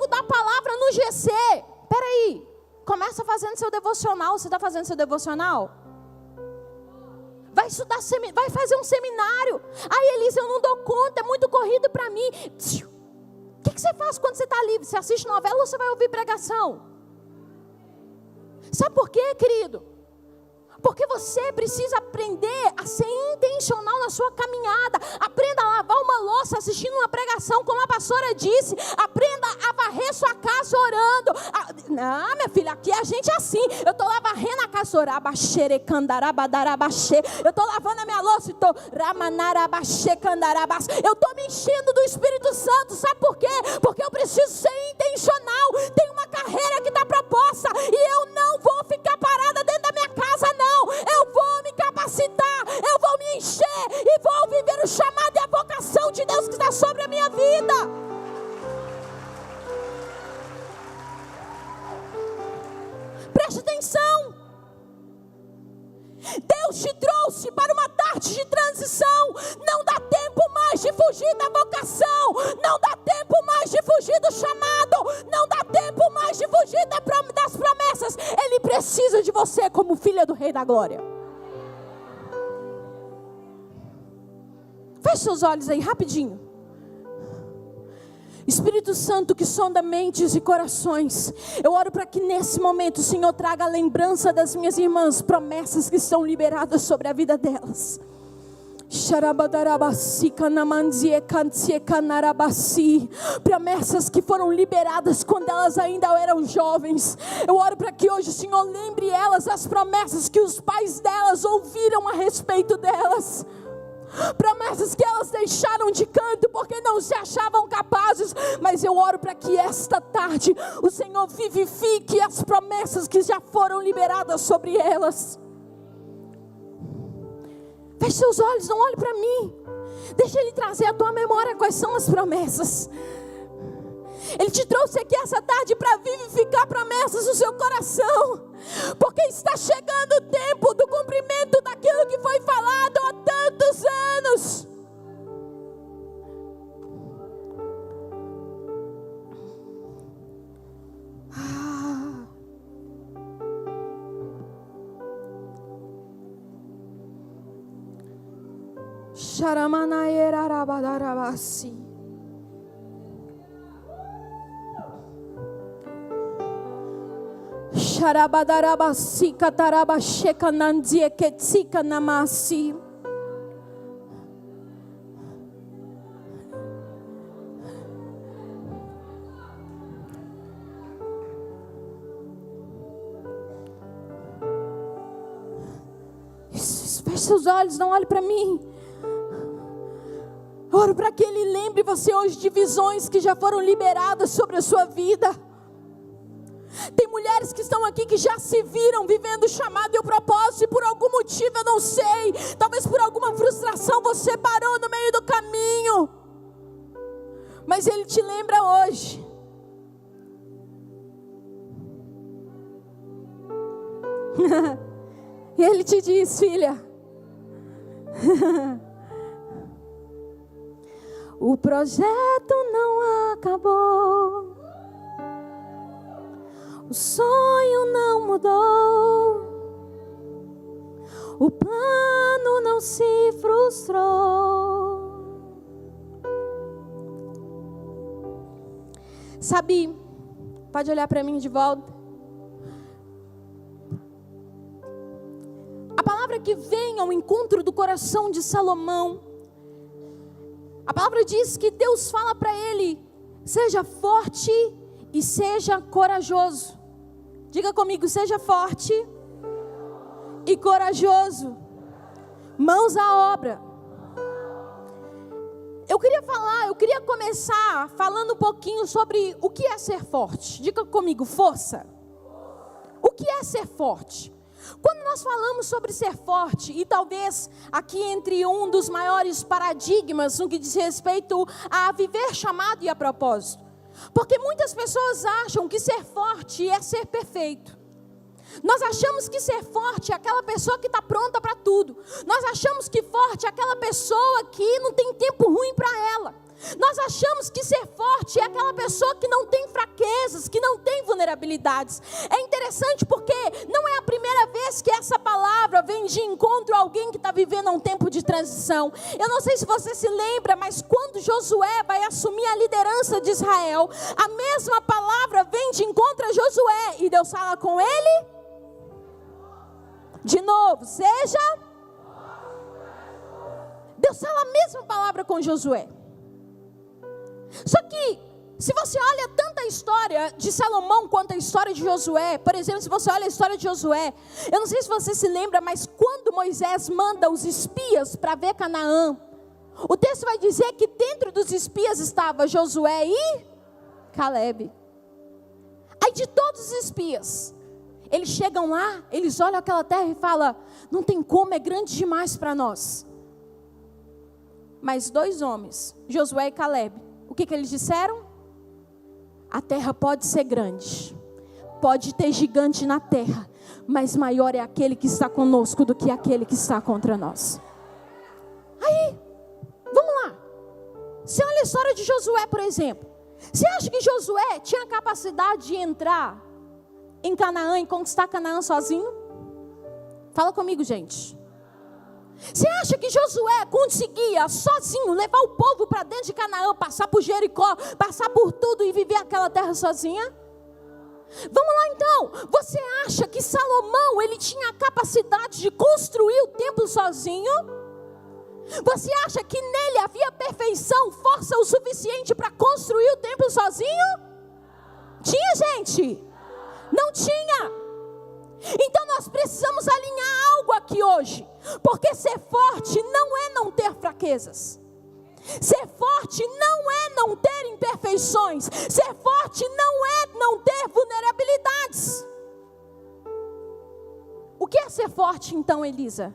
dar palavra no GC. Peraí, começa fazendo seu devocional. Você está fazendo seu devocional? Vai estudar, vai fazer um seminário. Ai, Elise, eu não dou conta, é muito corrido para mim. O que você faz quando você está livre? Você assiste novela ou você vai ouvir pregação? Sabe por quê, querido? Porque você precisa aprender a ser intencional na sua caminhada. Aprenda a lavar uma louça assistindo uma pregação, como a pastora disse. Aprenda a varrer sua casa orando. Não, minha filha, aqui a gente é assim. Eu estou lá varrendo a casa, eu estou lavando a minha louça e estou eu estou me enchendo do Espírito Santo. Sabe por quê? Porque eu preciso ser intencional. Tem uma carreira que está proposta e eu não vou ficar parada dentro da minha casa, não. Eu vou me capacitar, eu vou me encher e vou viver o chamado e a vocação de Deus que está sobre a minha vida. Preste atenção. Deus te trouxe para uma tarde de transição. Não dá tempo mais de fugir da vocação. Não dá tempo mais de fugir do chamado. Não dá tempo mais de fugir das promessas. Ele precisa de você como filha do Rei da Glória. Feche seus olhos aí rapidinho. Espírito Santo que sonda mentes e corações, eu oro para que nesse momento o Senhor traga a lembrança das minhas irmãs, promessas que estão liberadas sobre a vida delas. Promessas que foram liberadas quando elas ainda eram jovens. Eu oro para que hoje o Senhor lembre elas as promessas que os pais delas ouviram a respeito delas. Promessas que elas deixaram de canto porque não se achavam capazes. Mas eu oro para que esta tarde o Senhor vivifique as promessas que já foram liberadas sobre elas. Feche seus olhos, não olhe para mim. Deixa Ele trazer à tua memória quais são as promessas. Ele te trouxe aqui essa tarde para vivificar promessas no seu coração. Porque está chegando o tempo do cumprimento daquilo que foi falado há tantos anos. Sharamanaierarabadarabasi. Sharabadarabasi katarabasheka nandieketsika namasi. Feche seus olhos, não olhe para mim. Oro para que Ele lembre você hoje de visões que já foram liberadas sobre a sua vida. Tem mulheres que estão aqui que já se viram vivendo o chamado e o propósito, e por algum motivo eu não sei, talvez por alguma frustração você parou no meio do caminho. Mas Ele te lembra hoje. E Ele te diz, filha, o projeto não acabou, o sonho não mudou, o plano não se frustrou. Sabe, pode olhar para mim de volta. A palavra que vem ao encontro do coração de Salomão, a palavra diz que Deus fala para ele: seja forte e seja corajoso. Diga comigo: seja forte e corajoso. Mãos à obra. Eu queria começar falando um pouquinho sobre o que é ser forte. Diga comigo: força. O que é ser forte? Quando nós falamos sobre ser forte, e talvez aqui entre um dos maiores paradigmas no que diz respeito a viver chamado e a propósito. Porque muitas pessoas acham que ser forte é ser perfeito. Nós achamos que ser forte é aquela pessoa que está pronta para tudo. Nós achamos que forte é aquela pessoa que não tem tempo ruim para ela. Nós achamos que ser forte é aquela pessoa que não tem fraquezas, que não tem vulnerabilidades. É interessante porque não é a primeira vez que essa palavra vem de encontro a alguém que está vivendo um tempo de transição. Eu não sei se você se lembra, mas quando Josué vai assumir a liderança de Israel, a mesma palavra vem de encontro a Josué. E Deus fala com ele de novo: seja. Deus fala a mesma palavra com Josué. Só que, se você olha tanto a história de Salomão quanto a história de Josué, por exemplo, se você olha a história de Josué, eu não sei se você se lembra, mas quando Moisés manda os espias para ver Canaã, o texto vai dizer que dentro dos espias estava Josué e Calebe. Aí de todos os espias, eles chegam lá, eles olham aquela terra e falam: não tem como, é grande demais para nós. Mas 2 homens, Josué e Calebe, o que eles disseram? A terra pode ser grande, pode ter gigante na terra, mas maior é aquele que está conosco do que aquele que está contra nós. Aí, vamos lá. Você olha a história de Josué, por exemplo. Você acha que Josué tinha capacidade de entrar em Canaã e conquistar Canaã sozinho? Fala comigo, gente. Você acha que Josué conseguia sozinho levar o povo para dentro de Canaã, passar por Jericó, passar por tudo e viver aquela terra sozinha? Vamos lá então. Você acha que Salomão, ele tinha a capacidade de construir o templo sozinho? Você acha que nele havia perfeição, força o suficiente para construir o templo sozinho? Tinha, gente? Não tinha. Então nós precisamos alinhar algo aqui hoje, porque ser forte não é não ter fraquezas, ser forte não é não ter imperfeições, ser forte não é não ter vulnerabilidades. O que é ser forte então, Elisa?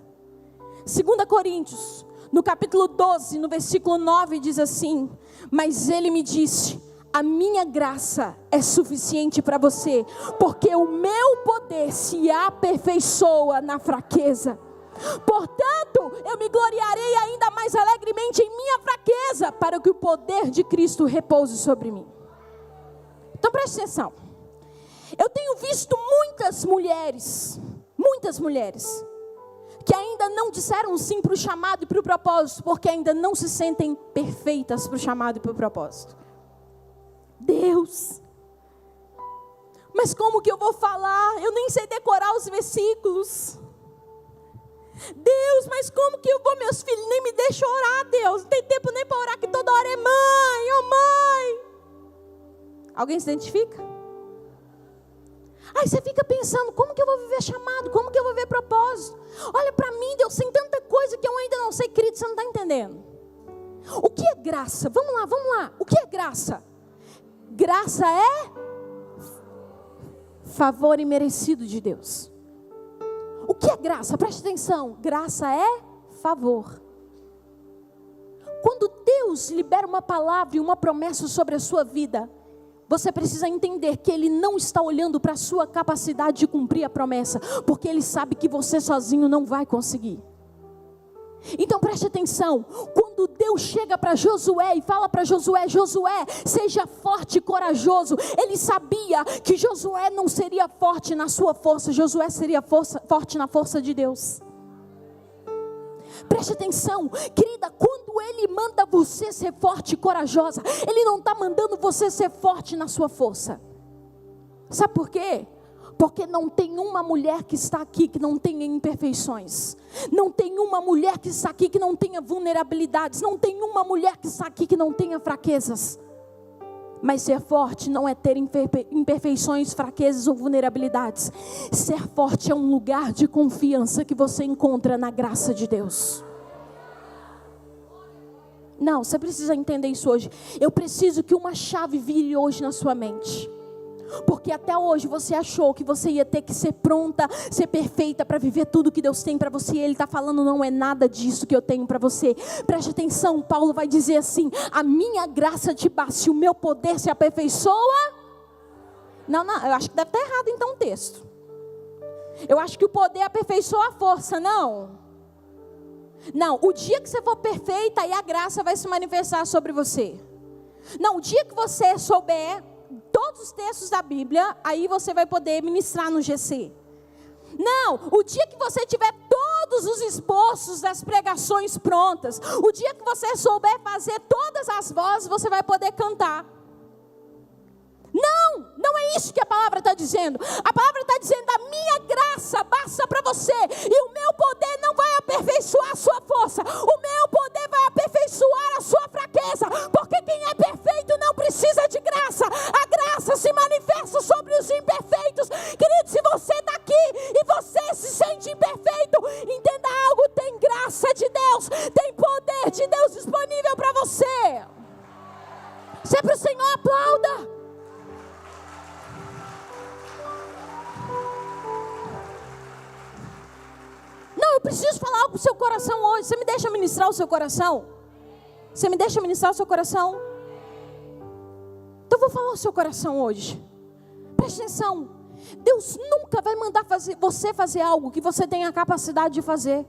2 Coríntios, no capítulo 12, no versículo 9 diz assim: mas ele me disse: a minha graça é suficiente para você, porque o meu poder se aperfeiçoa na fraqueza. Portanto, eu me gloriarei ainda mais alegremente em minha fraqueza, para que o poder de Cristo repouse sobre mim. Então preste atenção. Eu tenho visto muitas mulheres, que ainda não disseram sim para o chamado e para o propósito, porque ainda não se sentem perfeitas para o chamado e para o propósito. Deus, mas como que eu vou falar? Eu nem sei decorar os versículos. Deus, mas como que eu vou? Meus filhos nem me deixam orar, Deus. Não tem tempo nem para orar, que toda hora é mãe, oh mãe. Alguém se identifica? Aí você fica pensando: como que eu vou viver chamado? Como que eu vou viver propósito? Olha para mim, Deus, tem tanta coisa que eu ainda não sei, querido, você não está entendendo. O que é graça? Vamos lá. O que é graça? Graça é favor imerecido de Deus. O que é graça? Preste atenção. Graça é favor. Quando Deus libera uma palavra e uma promessa sobre a sua vida, você precisa entender que Ele não está olhando para a sua capacidade de cumprir a promessa, porque Ele sabe que você sozinho não vai conseguir. Então preste atenção, quando Deus chega para Josué e fala para Josué: Josué, seja forte e corajoso. Ele sabia que Josué não seria forte na sua força, Josué seria forte na força de Deus. Preste atenção, querida, quando Ele manda você ser forte e corajosa, Ele não está mandando você ser forte na sua força. Sabe por quê? Porque não tem uma mulher que está aqui que não tenha imperfeições. Não tem uma mulher que está aqui que não tenha vulnerabilidades. Não tem uma mulher que está aqui que não tenha fraquezas. Mas ser forte não é ter imperfeições, fraquezas ou vulnerabilidades. Ser forte é um lugar de confiança que você encontra na graça de Deus. Não, você precisa entender isso hoje. Eu preciso que uma chave vire hoje na sua mente. Porque até hoje você achou que você ia ter que ser pronta, ser perfeita para viver tudo que Deus tem para você. E Ele está falando, não é nada disso que eu tenho para você. Preste atenção, Paulo vai dizer assim: a minha graça te basta, o meu poder se aperfeiçoa. Não, eu acho que deve estar errado então o texto. Eu acho que o poder aperfeiçoa a força, não. Não, o dia que você for perfeita, aí a graça vai se manifestar sobre você. Não, o dia que você souber todos os textos da Bíblia, aí você vai poder ministrar no GC. Não, o dia que você tiver todos os esboços das pregações prontas, o dia que você souber fazer todas as vozes, você vai poder cantar. Não é isso que a palavra está dizendo. A palavra está dizendo: a minha graça basta para você, e o meu poder não vai aperfeiçoar a sua força, o meu poder vai aperfeiçoar a sua fraqueza, porque quem é perfeito não precisa de graça, a graça se manifesta sobre os imperfeitos. Querido, se você está aqui e você se sente imperfeito, entenda algo: tem graça de Deus, tem poder de Deus disponível para você. Se é para o Senhor, aplauda. Não, eu preciso falar algo para o seu coração hoje. Você me deixa ministrar o seu coração? Você me deixa ministrar o seu coração? Então eu vou falar o seu coração hoje. Preste atenção. Deus nunca vai mandar você fazer algo que você tenha a capacidade de fazer.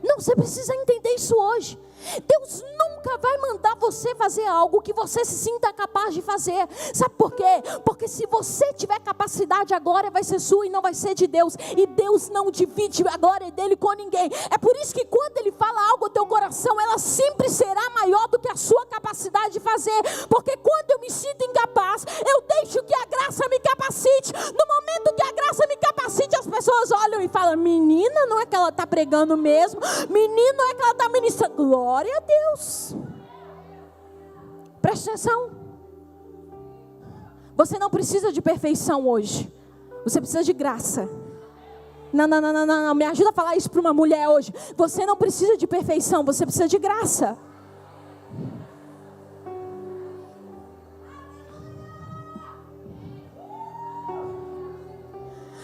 Não, você precisa entender isso hoje. Deus nunca vai mandar você fazer algo que você se sinta capaz de fazer. Sabe por quê? Porque se você tiver capacidade, a glória vai ser sua e não vai ser de Deus. E Deus não divide a glória dele com ninguém. É por isso que quando Ele fala algo ao teu coração, ela sempre será maior do que a sua capacidade de fazer. Porque quando eu me sinto incapaz, eu deixo que a graça me capacite. No momento que a graça me capacite, as pessoas olham e falam: menina, não é que ela está pregando mesmo? Menino, não é que ela está ministrando? Glória a Deus. Preste atenção. Você não precisa de perfeição hoje. Você precisa de graça. Não. Me ajuda a falar isso para uma mulher hoje. Você não precisa de perfeição. Você precisa de graça.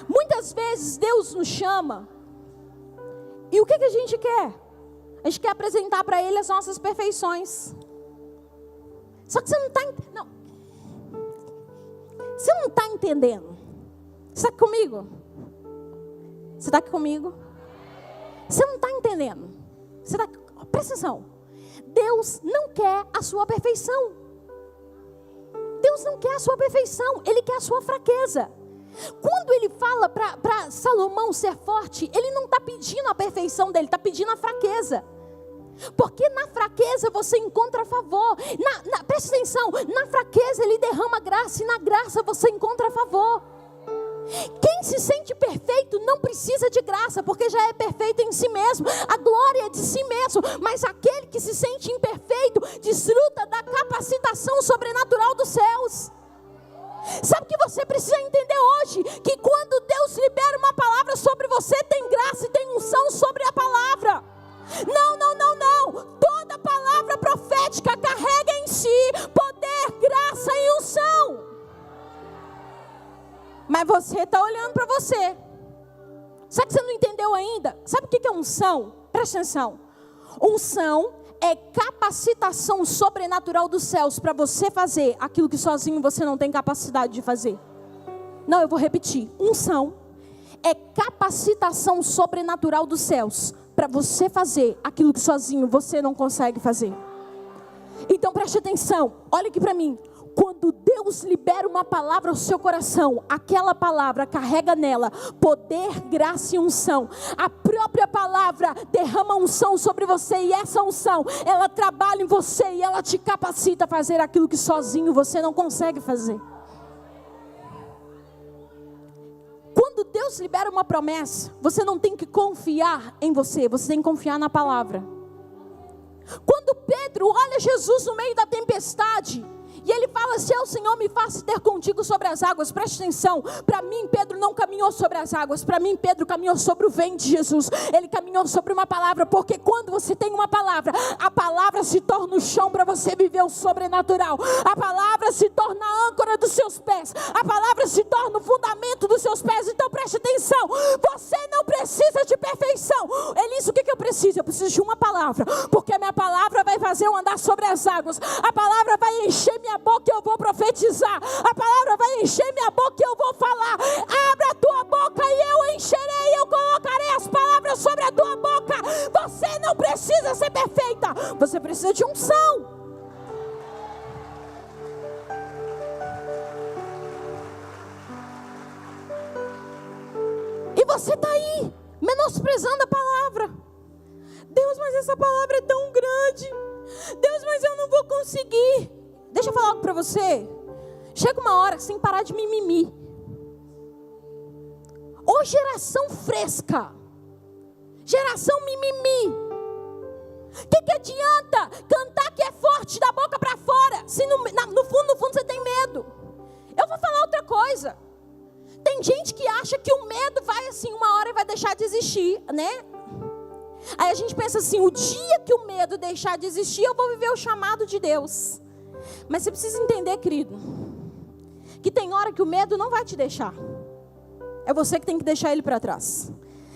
Muitas vezes Deus nos chama. E o que a gente quer? A gente quer apresentar para Ele as nossas perfeições. Só que você não está... Você não está entendendo. Você está aqui comigo? Você está aqui comigo? Você não está entendendo. Presta atenção. Deus não quer a sua perfeição. Deus não quer a sua perfeição. Ele quer a sua fraqueza. Quando Ele fala para Salomão ser forte, Ele não está pedindo a perfeição dele, está pedindo a fraqueza. Porque na fraqueza você encontra favor. Presta atenção, na fraqueza Ele derrama graça, e na graça você encontra favor. Quem se sente perfeito não precisa de graça, porque já é perfeito em si mesmo. A glória é de si mesmo. Mas aquele que se sente imperfeito desfruta da capacitação sobrenatural dos céus. Sabe o que você precisa entender hoje? Que quando Deus libera uma palavra sobre você, tem graça e tem unção sobre a palavra. Não. Toda palavra profética carrega em si poder, graça e unção. Mas você está olhando para você. Sabe que você não entendeu ainda? Sabe o que é unção? Presta atenção. Unção é capacitação sobrenatural dos céus para você fazer aquilo que sozinho você não tem capacidade de fazer. Não, eu vou repetir. Unção é capacitação sobrenatural dos céus para você fazer aquilo que sozinho você não consegue fazer. Então preste atenção, olha aqui para mim. Quando Deus libera uma palavra ao seu coração, aquela palavra carrega nela poder, graça e unção. A própria palavra derrama unção sobre você, e essa unção, ela trabalha em você e ela te capacita a fazer aquilo que sozinho você não consegue fazer. Quando Deus libera uma promessa, você não tem que confiar em você, você tem que confiar na palavra. Quando Pedro olha Jesus no meio da tempestade, e ele fala: se o Senhor me faz ter contigo sobre as águas, preste atenção, para mim Pedro não caminhou sobre as águas, para mim Pedro caminhou sobre o vento de Jesus, ele caminhou sobre uma palavra, porque quando você tem uma palavra, a palavra se torna o chão para você viver o sobrenatural, a palavra se torna a âncora dos seus pés, a palavra se torna o fundamento dos seus pés. Então preste atenção, você não precisa de perfeição. Elisa, o que eu preciso? Eu preciso de uma palavra, porque a minha palavra vai fazer eu andar sobre as águas, a palavra vai encher minha boca e eu vou profetizar, a palavra vai encher minha boca e eu vou falar. Abra a tua boca e eu encherei, eu colocarei as palavras sobre a tua boca. Você não precisa ser perfeita, você precisa de unção. E você está aí menosprezando a palavra. Deus, mas essa palavra é tão grande. Deus, mas eu não vou conseguir. Deixa eu falar algo para você. Chega uma hora sem parar de mimimi. Ô geração fresca, geração mimimi. O que adianta cantar que é forte da boca para fora, se no fundo você tem medo? Eu vou falar outra coisa. Tem gente que acha que o medo vai assim, uma hora e vai deixar de existir, né? Aí a gente pensa assim: o dia que o medo deixar de existir, eu vou viver o chamado de Deus. Mas você precisa entender, querido, que tem hora que o medo não vai te deixar. É você que tem que deixar ele para trás.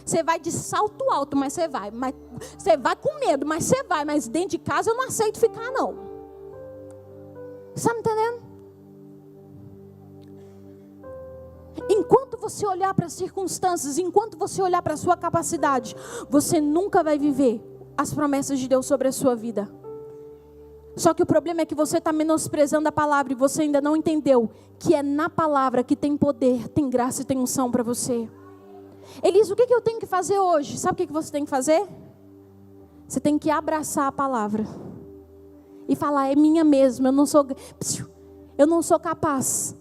Você vai de salto alto, mas você vai. Você vai com medo, mas você vai. Mas dentro de casa eu não aceito ficar, não. Está me entendendo? Enquanto você olhar para as circunstâncias, enquanto você olhar para a sua capacidade, você nunca vai viver as promessas de Deus sobre a sua vida. Só que o problema é que você está menosprezando a palavra e você ainda não entendeu que é na palavra que tem poder, tem graça e tem unção para você. Elisa, o que eu tenho que fazer hoje? Sabe o que você tem que fazer? Você tem que abraçar a palavra e falar: é minha mesmo, eu não sou capaz.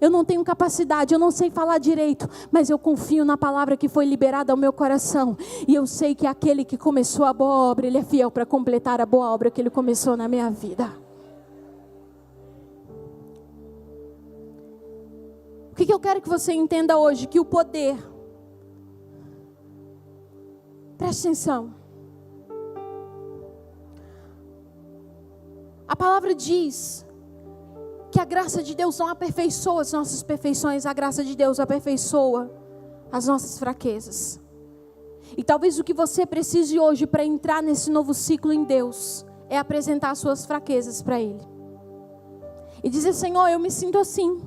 Eu não tenho capacidade, eu não sei falar direito, mas eu confio na palavra que foi liberada ao meu coração. E eu sei que aquele que começou a boa obra, ele é fiel para completar a boa obra que ele começou na minha vida. O que eu quero que você entenda hoje? Que o poder, preste atenção, a palavra diz que a graça de Deus não aperfeiçoa as nossas perfeições, a graça de Deus aperfeiçoa as nossas fraquezas. E talvez o que você precise hoje para entrar nesse novo ciclo em Deus é apresentar as suas fraquezas para Ele. E dizer: Senhor, eu me sinto assim.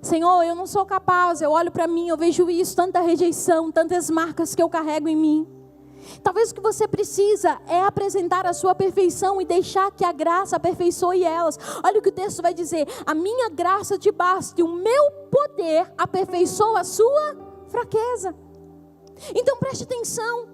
Senhor, eu não sou capaz, eu olho para mim, eu vejo isso, tanta rejeição, tantas marcas que eu carrego em mim. Talvez o que você precisa é apresentar a sua perfeição e deixar que a graça aperfeiçoe elas. Olha o que o texto vai dizer: a minha graça te basta e o meu poder aperfeiçoa a sua fraqueza. Então preste atenção,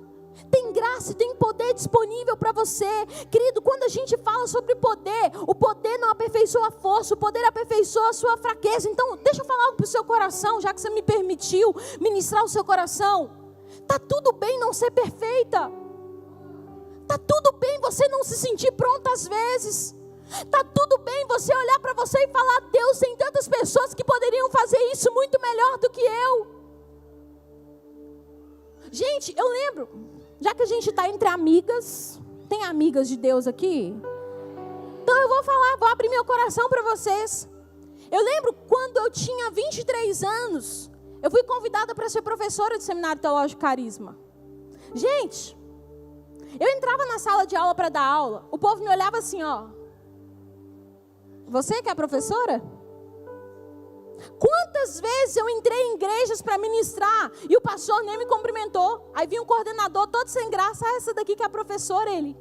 tem graça e tem poder disponível para você. Querido, quando a gente fala sobre poder, o poder não aperfeiçoa a força, o poder aperfeiçoa a sua fraqueza. Então deixa eu falar algo para o seu coração, já que você me permitiu ministrar o seu coração. Está tudo bem não ser perfeita. Está tudo bem você não se sentir pronta às vezes. Está tudo bem você olhar para você e falar: Deus, tem tantas pessoas que poderiam fazer isso muito melhor do que eu. Gente, eu lembro, já que a gente está entre amigas, tem amigas de Deus aqui? Então eu vou falar, vou abrir meu coração para vocês. Eu lembro quando eu tinha 23 anos, eu fui convidada para ser professora do Seminário Teológico Carisma. Gente, eu entrava na sala de aula para dar aula, o povo me olhava assim, ó: você que é professora? Quantas vezes eu entrei em igrejas para ministrar e o pastor nem me cumprimentou. Aí vinha um coordenador todo sem graça: ah, essa daqui que é a professora. Ele: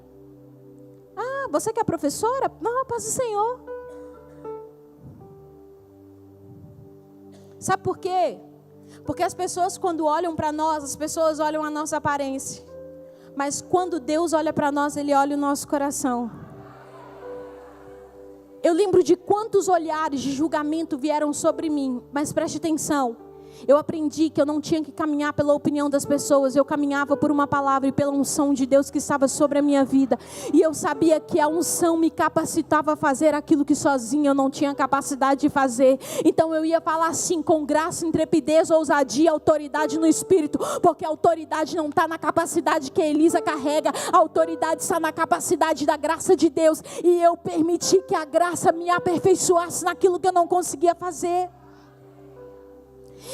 ah, você que é a professora? Não, paz do Senhor. Sabe por quê? Porque as pessoas, quando olham para nós, as pessoas olham a nossa aparência. Mas quando Deus olha para nós, Ele olha o nosso coração. Eu lembro de quantos olhares de julgamento vieram sobre mim. Mas preste atenção. Eu aprendi que eu não tinha que caminhar pela opinião das pessoas. Eu caminhava por uma palavra e pela unção de Deus que estava sobre a minha vida. E eu sabia que a unção me capacitava a fazer aquilo que sozinha eu não tinha capacidade de fazer. Então eu ia falar assim, com graça, intrepidez, ousadia, autoridade no Espírito. Porque a autoridade não está na capacidade que a Elisa carrega. A autoridade está na capacidade da graça de Deus. E eu permiti que a graça me aperfeiçoasse naquilo que eu não conseguia fazer.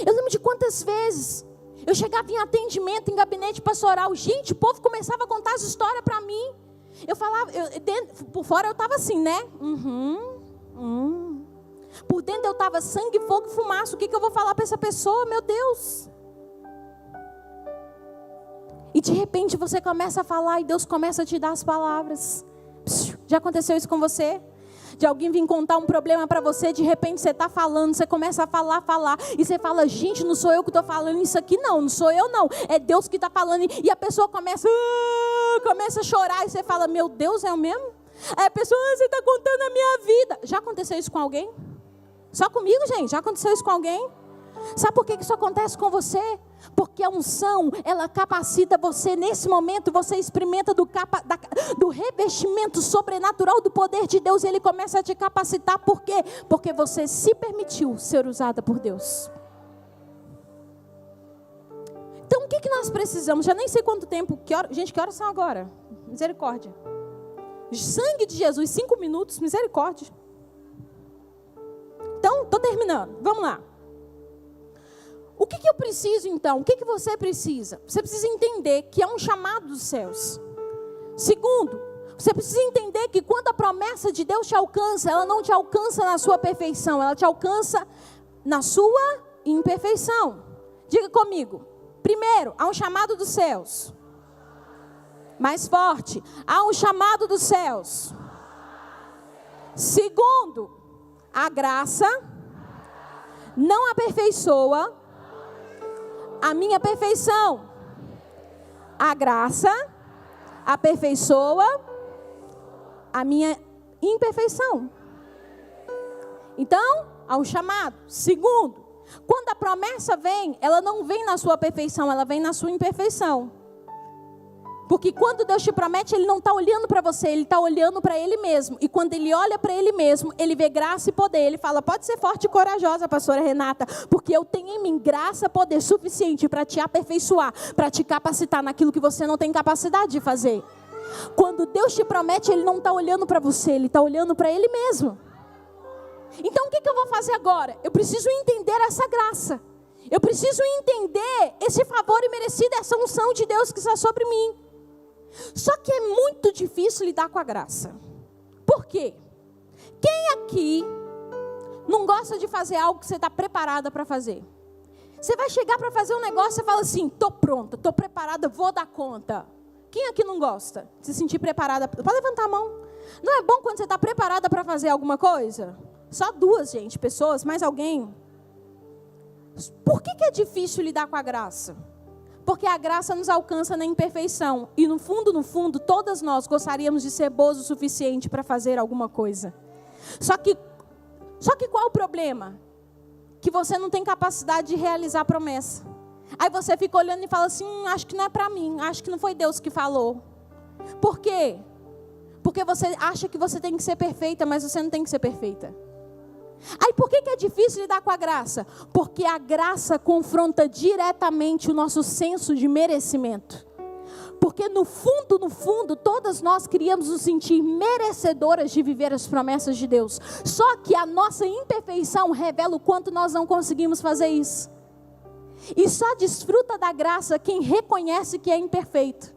Eu lembro de quantas vezes eu chegava em atendimento, em gabinete pastoral. Gente, o povo começava a contar as histórias para mim. Eu falava, por fora eu estava assim, né? Por dentro eu estava sangue, fogo e fumaça. O que eu vou falar para essa pessoa, meu Deus? E de repente você começa a falar e Deus começa a te dar as palavras. Já aconteceu isso com você? De alguém vir contar um problema para você, de repente você está falando, você começa a falar, e você fala, gente, não sou eu que estou falando isso aqui não sou eu não, é Deus que está falando, e a pessoa começa a chorar, e você fala, meu Deus, é o mesmo? Aí a pessoa, você está contando a minha vida. Já aconteceu isso com alguém? Só comigo, gente? Já aconteceu isso com alguém? Sabe por que isso acontece com você? Porque a unção, ela capacita você. Nesse momento você experimenta do revestimento sobrenatural do poder de Deus. E Ele começa a te capacitar. Por quê? Porque você se permitiu ser usada por Deus. Então o que nós precisamos? Já nem sei quanto tempo. Gente, que horas são agora? Misericórdia. Sangue de Jesus, 5 minutos, misericórdia. Então, estou terminando. Vamos lá. O que eu preciso então? O que você precisa? Você precisa entender que é um chamado dos céus. Segundo, você precisa entender que quando a promessa de Deus te alcança, ela não te alcança na sua perfeição, ela te alcança na sua imperfeição. Diga comigo. Primeiro, há um chamado dos céus. Mais forte. Há um chamado dos céus. Segundo, a graça não aperfeiçoa a minha perfeição. A graça aperfeiçoa a minha imperfeição. Então, há um chamado. Segundo, quando a promessa vem, ela não vem na sua perfeição, ela vem na sua imperfeição. Porque quando Deus te promete, Ele não está olhando para você, Ele está olhando para Ele mesmo. E quando Ele olha para Ele mesmo, Ele vê graça e poder. Ele fala, pode ser forte e corajosa, pastora Renata, porque eu tenho em mim graça e poder suficiente para te aperfeiçoar, para te capacitar naquilo que você não tem capacidade de fazer. Quando Deus te promete, Ele não está olhando para você, Ele está olhando para Ele mesmo. Então o que eu vou fazer agora? Eu preciso entender essa graça. Eu preciso entender esse favor imerecido, essa unção de Deus que está sobre mim. Só que é muito difícil lidar com a graça. Por quê? Quem aqui não gosta de fazer algo que você está preparada para fazer? Você vai chegar para fazer um negócio e fala assim, estou pronta, estou preparada, vou dar conta. Quem aqui não gosta de se sentir preparada? Pode levantar a mão. Não é bom quando você está preparada para fazer alguma coisa? Só 2, pessoas, mais alguém? Por que é difícil lidar com a graça? Porque a graça nos alcança na imperfeição. E no fundo, todas nós gostaríamos de ser boas o suficiente para fazer alguma coisa. Só que qual é o problema? Que você não tem capacidade de realizar a promessa. Aí você fica olhando e fala assim, acho que não é para mim, acho que não foi Deus que falou. Por quê? Porque você acha que você tem que ser perfeita, mas você não tem que ser perfeita. Aí por que é difícil lidar com a graça? Porque a graça confronta diretamente o nosso senso de merecimento. Porque no fundo, todas nós queríamos nos sentir merecedoras de viver as promessas de Deus. Só que a nossa imperfeição revela o quanto nós não conseguimos fazer isso. E só desfruta da graça quem reconhece que é imperfeito.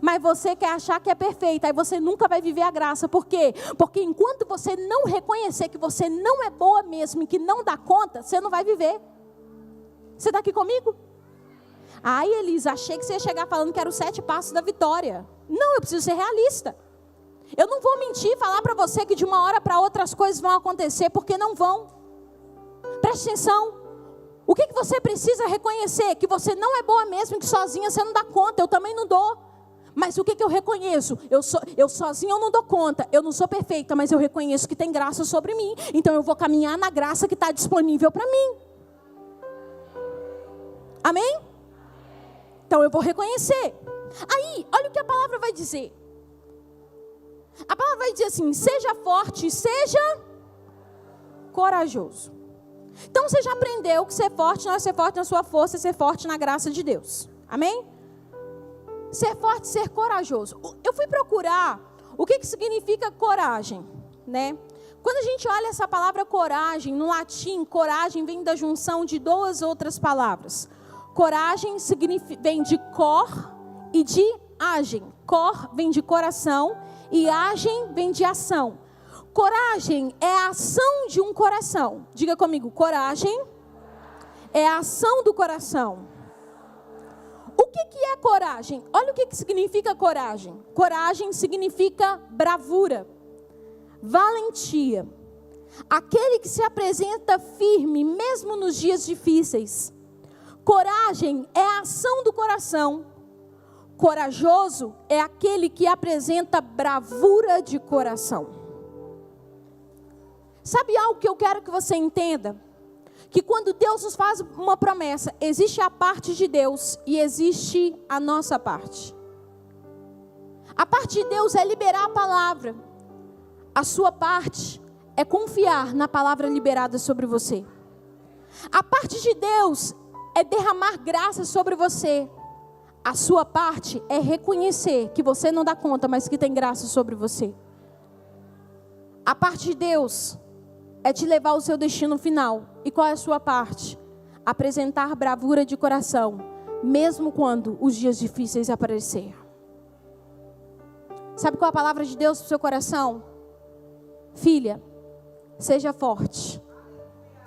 Mas você quer achar que é perfeita, aí você nunca vai viver a graça. Por quê? Porque enquanto você não reconhecer que você não é boa mesmo e que não dá conta, você não vai viver. Você está aqui comigo? Ai, Elisa, achei que você ia chegar falando que era os 7 passos da vitória. Não, eu preciso ser realista. Eu não vou mentir e falar para você que de uma hora para outra as coisas vão acontecer, porque não vão. Preste atenção. O que você precisa reconhecer? Que você não é boa mesmo, que sozinha você não dá conta. Eu também não dou. Mas o que eu reconheço? Eu sozinha eu não dou conta. Eu não sou perfeita, mas eu reconheço que tem graça sobre mim. Então eu vou caminhar na graça que está disponível para mim. Amém? Então eu vou reconhecer. Aí, olha o que a palavra vai dizer. A palavra vai dizer assim: seja forte, seja corajoso. Então você já aprendeu que ser forte não é ser forte na sua força, é ser forte na graça de Deus. Amém? Ser forte, ser corajoso. Eu fui procurar o que significa coragem, né? Quando a gente olha essa palavra coragem, no latim, coragem vem da junção de duas outras palavras. Coragem vem de cor e de agem. Cor vem de coração e agem vem de ação. Coragem é a ação de um coração. Diga comigo, coragem é a ação do coração. O que é coragem? Olha o que significa coragem. Coragem significa bravura, valentia. Aquele que se apresenta firme mesmo nos dias difíceis. Coragem é a ação do coração. Corajoso é aquele que apresenta bravura de coração. Sabe algo que eu quero que você entenda? Que quando Deus nos faz uma promessa, existe a parte de Deus e existe a nossa parte. A parte de Deus é liberar a palavra. A sua parte é confiar na palavra liberada sobre você. A parte de Deus é derramar graça sobre você. A sua parte é reconhecer que você não dá conta, mas que tem graça sobre você. A parte de Deus é te levar ao seu destino final. E qual é a sua parte? Apresentar bravura de coração, mesmo quando os dias difíceis aparecerem. Sabe qual é a palavra de Deus para o seu coração? Filha, seja forte.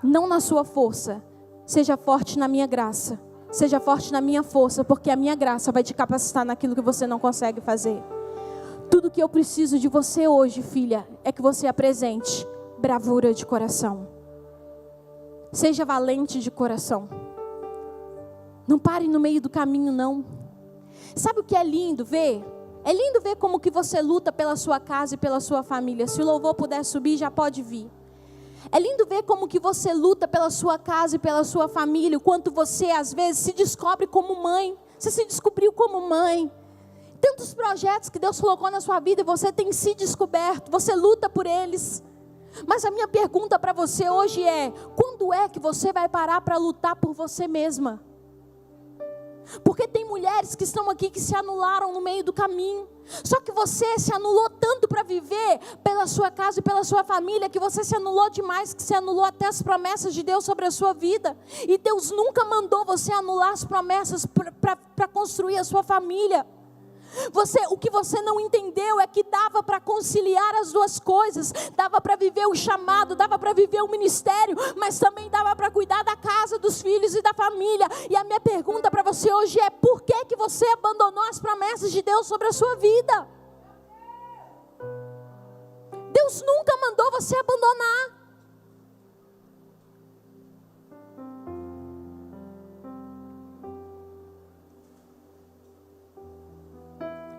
Não na sua força. Seja forte na minha graça. Seja forte na minha força, porque a minha graça vai te capacitar naquilo que você não consegue fazer. Tudo que eu preciso de você hoje, filha, é que você apresente bravura de coração. Seja valente de coração. Não pare no meio do caminho, não. Sabe o que é lindo ver? É lindo ver como que você luta pela sua casa e pela sua família. Se o louvor puder subir, já pode vir. É lindo ver como que você luta pela sua casa e pela sua família. O quanto você, às vezes, se descobre como mãe. Você se descobriu como mãe. Tantos projetos que Deus colocou na sua vida e você tem se descoberto. Você luta por eles. Mas a minha pergunta para você hoje é: quando é que você vai parar para lutar por você mesma? Porque tem mulheres que estão aqui que se anularam no meio do caminho. Só que você se anulou tanto para viver pela sua casa e pela sua família, que você se anulou demais, que se anulou até as promessas de Deus sobre a sua vida. E Deus nunca mandou você anular as promessas para construir a sua família. O que você não entendeu é que dava para conciliar as duas coisas. Dava para viver o chamado, dava para viver o ministério, mas também dava para cuidar da casa, dos filhos e da família. E a minha pergunta para você hoje é: por que você abandonou as promessas de Deus sobre a sua vida? Deus nunca mandou você abandonar.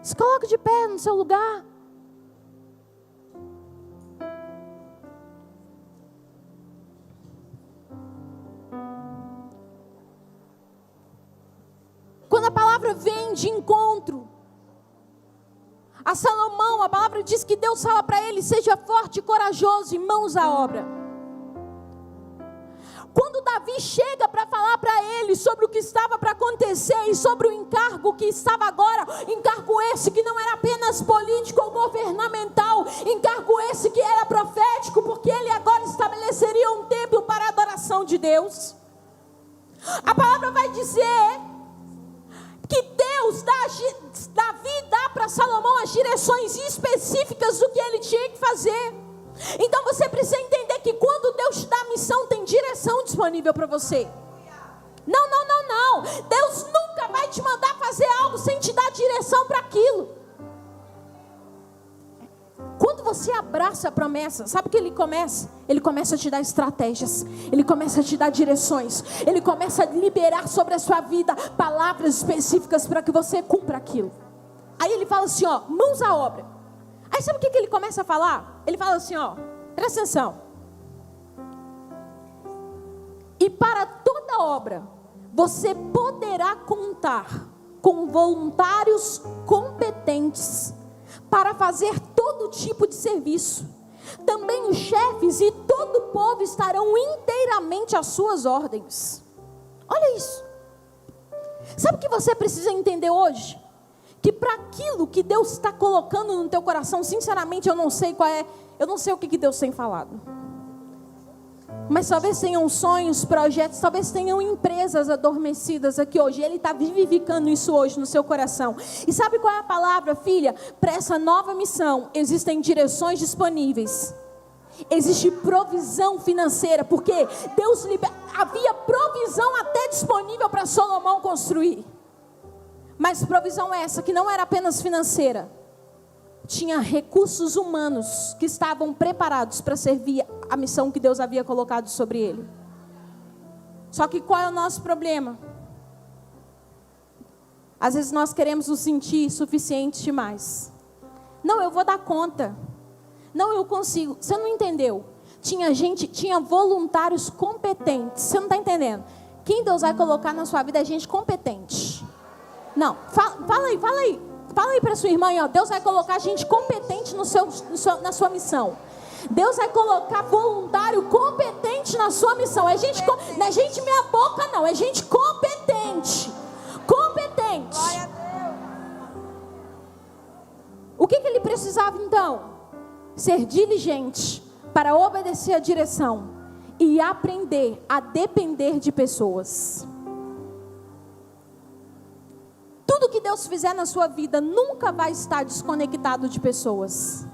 Se coloque de pé no seu lugar. Quando a palavra vem de encontro a Salomão, a palavra diz que Deus fala para ele: seja forte e corajoso e mãos à obra. Quando Davi chega para falar para ele sobre o que estava para acontecer e sobre o encargo que estava agora, encargo esse que não era apenas político ou governamental, encargo esse que era profético, porque ele agora estabeleceria um templo para a adoração de Deus. A palavra vai dizer que Davi dá para Salomão as direções específicas do que ele tinha que fazer. Então você precisa entender que quando Deus te dá a missão, tem direção disponível para você. Não. Deus nunca vai te mandar fazer algo sem te dar direção para aquilo. Quando você abraça a promessa, sabe o que ele começa? Ele começa a te dar estratégias, ele começa a te dar direções, ele começa a liberar sobre a sua vida palavras específicas para que você cumpra aquilo. Aí ele fala assim, ó, mãos à obra. Aí sabe o que ele começa a falar? Ele fala assim, ó, presta atenção. E para toda obra, você poderá contar com voluntários competentes para fazer todo tipo de serviço. Também os chefes e todo o povo estarão inteiramente às suas ordens. Olha isso. Sabe o que você precisa entender hoje? Que para aquilo que Deus está colocando no teu coração, sinceramente eu não sei qual é, eu não sei o que Deus tem falado. Mas talvez tenham sonhos, projetos, talvez tenham empresas adormecidas aqui hoje. Ele está vivificando isso hoje no seu coração. E sabe qual é a palavra, filha? Para essa nova missão, existem direções disponíveis. Existe provisão financeira, porque Deus havia provisão até disponível para Salomão construir. Mas provisão essa que não era apenas financeira. Tinha recursos humanos que estavam preparados para servir a missão que Deus havia colocado sobre ele. Só que qual é o nosso problema? Às vezes nós queremos nos sentir suficientes demais. Não, eu vou dar conta. Não, eu consigo. Você não entendeu? Tinha voluntários competentes. Você não está entendendo? Quem Deus vai colocar na sua vida é gente competente. Não, fala aí. Fala aí para sua irmã, ó, Deus vai colocar gente competente na sua missão. Deus vai colocar voluntário competente na sua missão. Não é gente meia boca não, é gente competente. Competente. Glória a Deus. O que ele precisava então? Ser diligente para obedecer a direção e aprender a depender de pessoas. Tudo que Deus fizer na sua vida nunca vai estar desconectado de pessoas.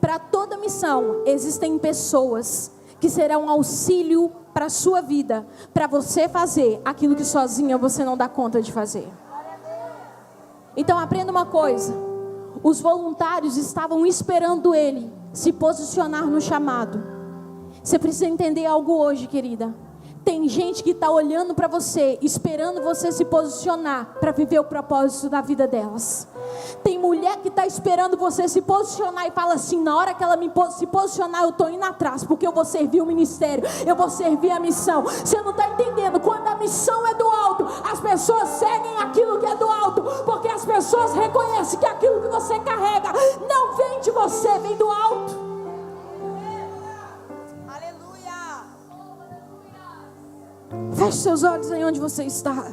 Para toda missão, existem pessoas que serão auxílio para a sua vida, para você fazer aquilo que sozinha você não dá conta de fazer. Então aprenda uma coisa, os voluntários estavam esperando ele se posicionar no chamado. Você precisa entender algo hoje, querida. Tem gente que está olhando para você, esperando você se posicionar para viver o propósito da vida delas. Tem mulher que está esperando você se posicionar e fala assim, na hora que ela se posicionar, eu estou indo atrás, porque eu vou servir o ministério, eu vou servir a missão. Você não está entendendo, quando a missão é do alto, as pessoas seguem aquilo que é do alto, porque as pessoas reconhecem que aquilo que você carrega não vem de você, vem do alto. Feche seus olhos aí onde você está.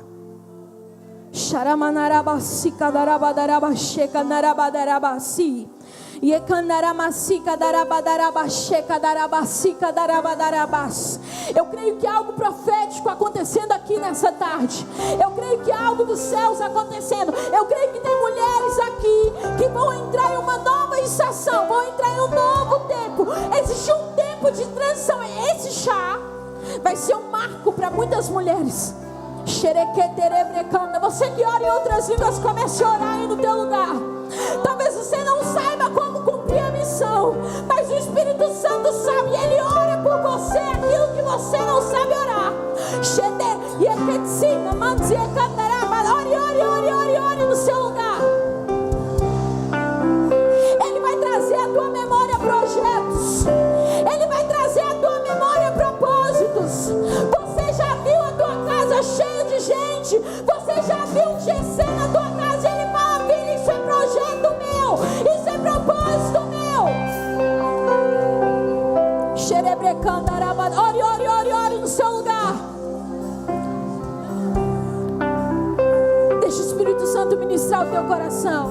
Eu creio que há algo profético acontecendo aqui nessa tarde. Eu creio que há algo dos céus acontecendo. Eu creio que tem mulheres aqui que vão entrar em uma nova estação, vão entrar em um novo tempo. Existe um tempo de transição. Esse chá vai ser um marco para muitas mulheres. Você que ora em outras línguas, comece a orar aí no teu lugar. Talvez você não saiba como cumprir a missão, mas o Espírito Santo sabe. Ele ora por você aquilo que você não sabe orar. Ore no seu lugar. Ele vai trazer à tua memória projetos. Ele vai trazer à tua memória propósitos. Você já viu a tua casa cheia de gente? Você já viu um GC na tua casa? E ele fala, filho, isso é projeto meu, isso é propósito meu. Ore no seu lugar. Deixa o Espírito Santo ministrar o teu coração.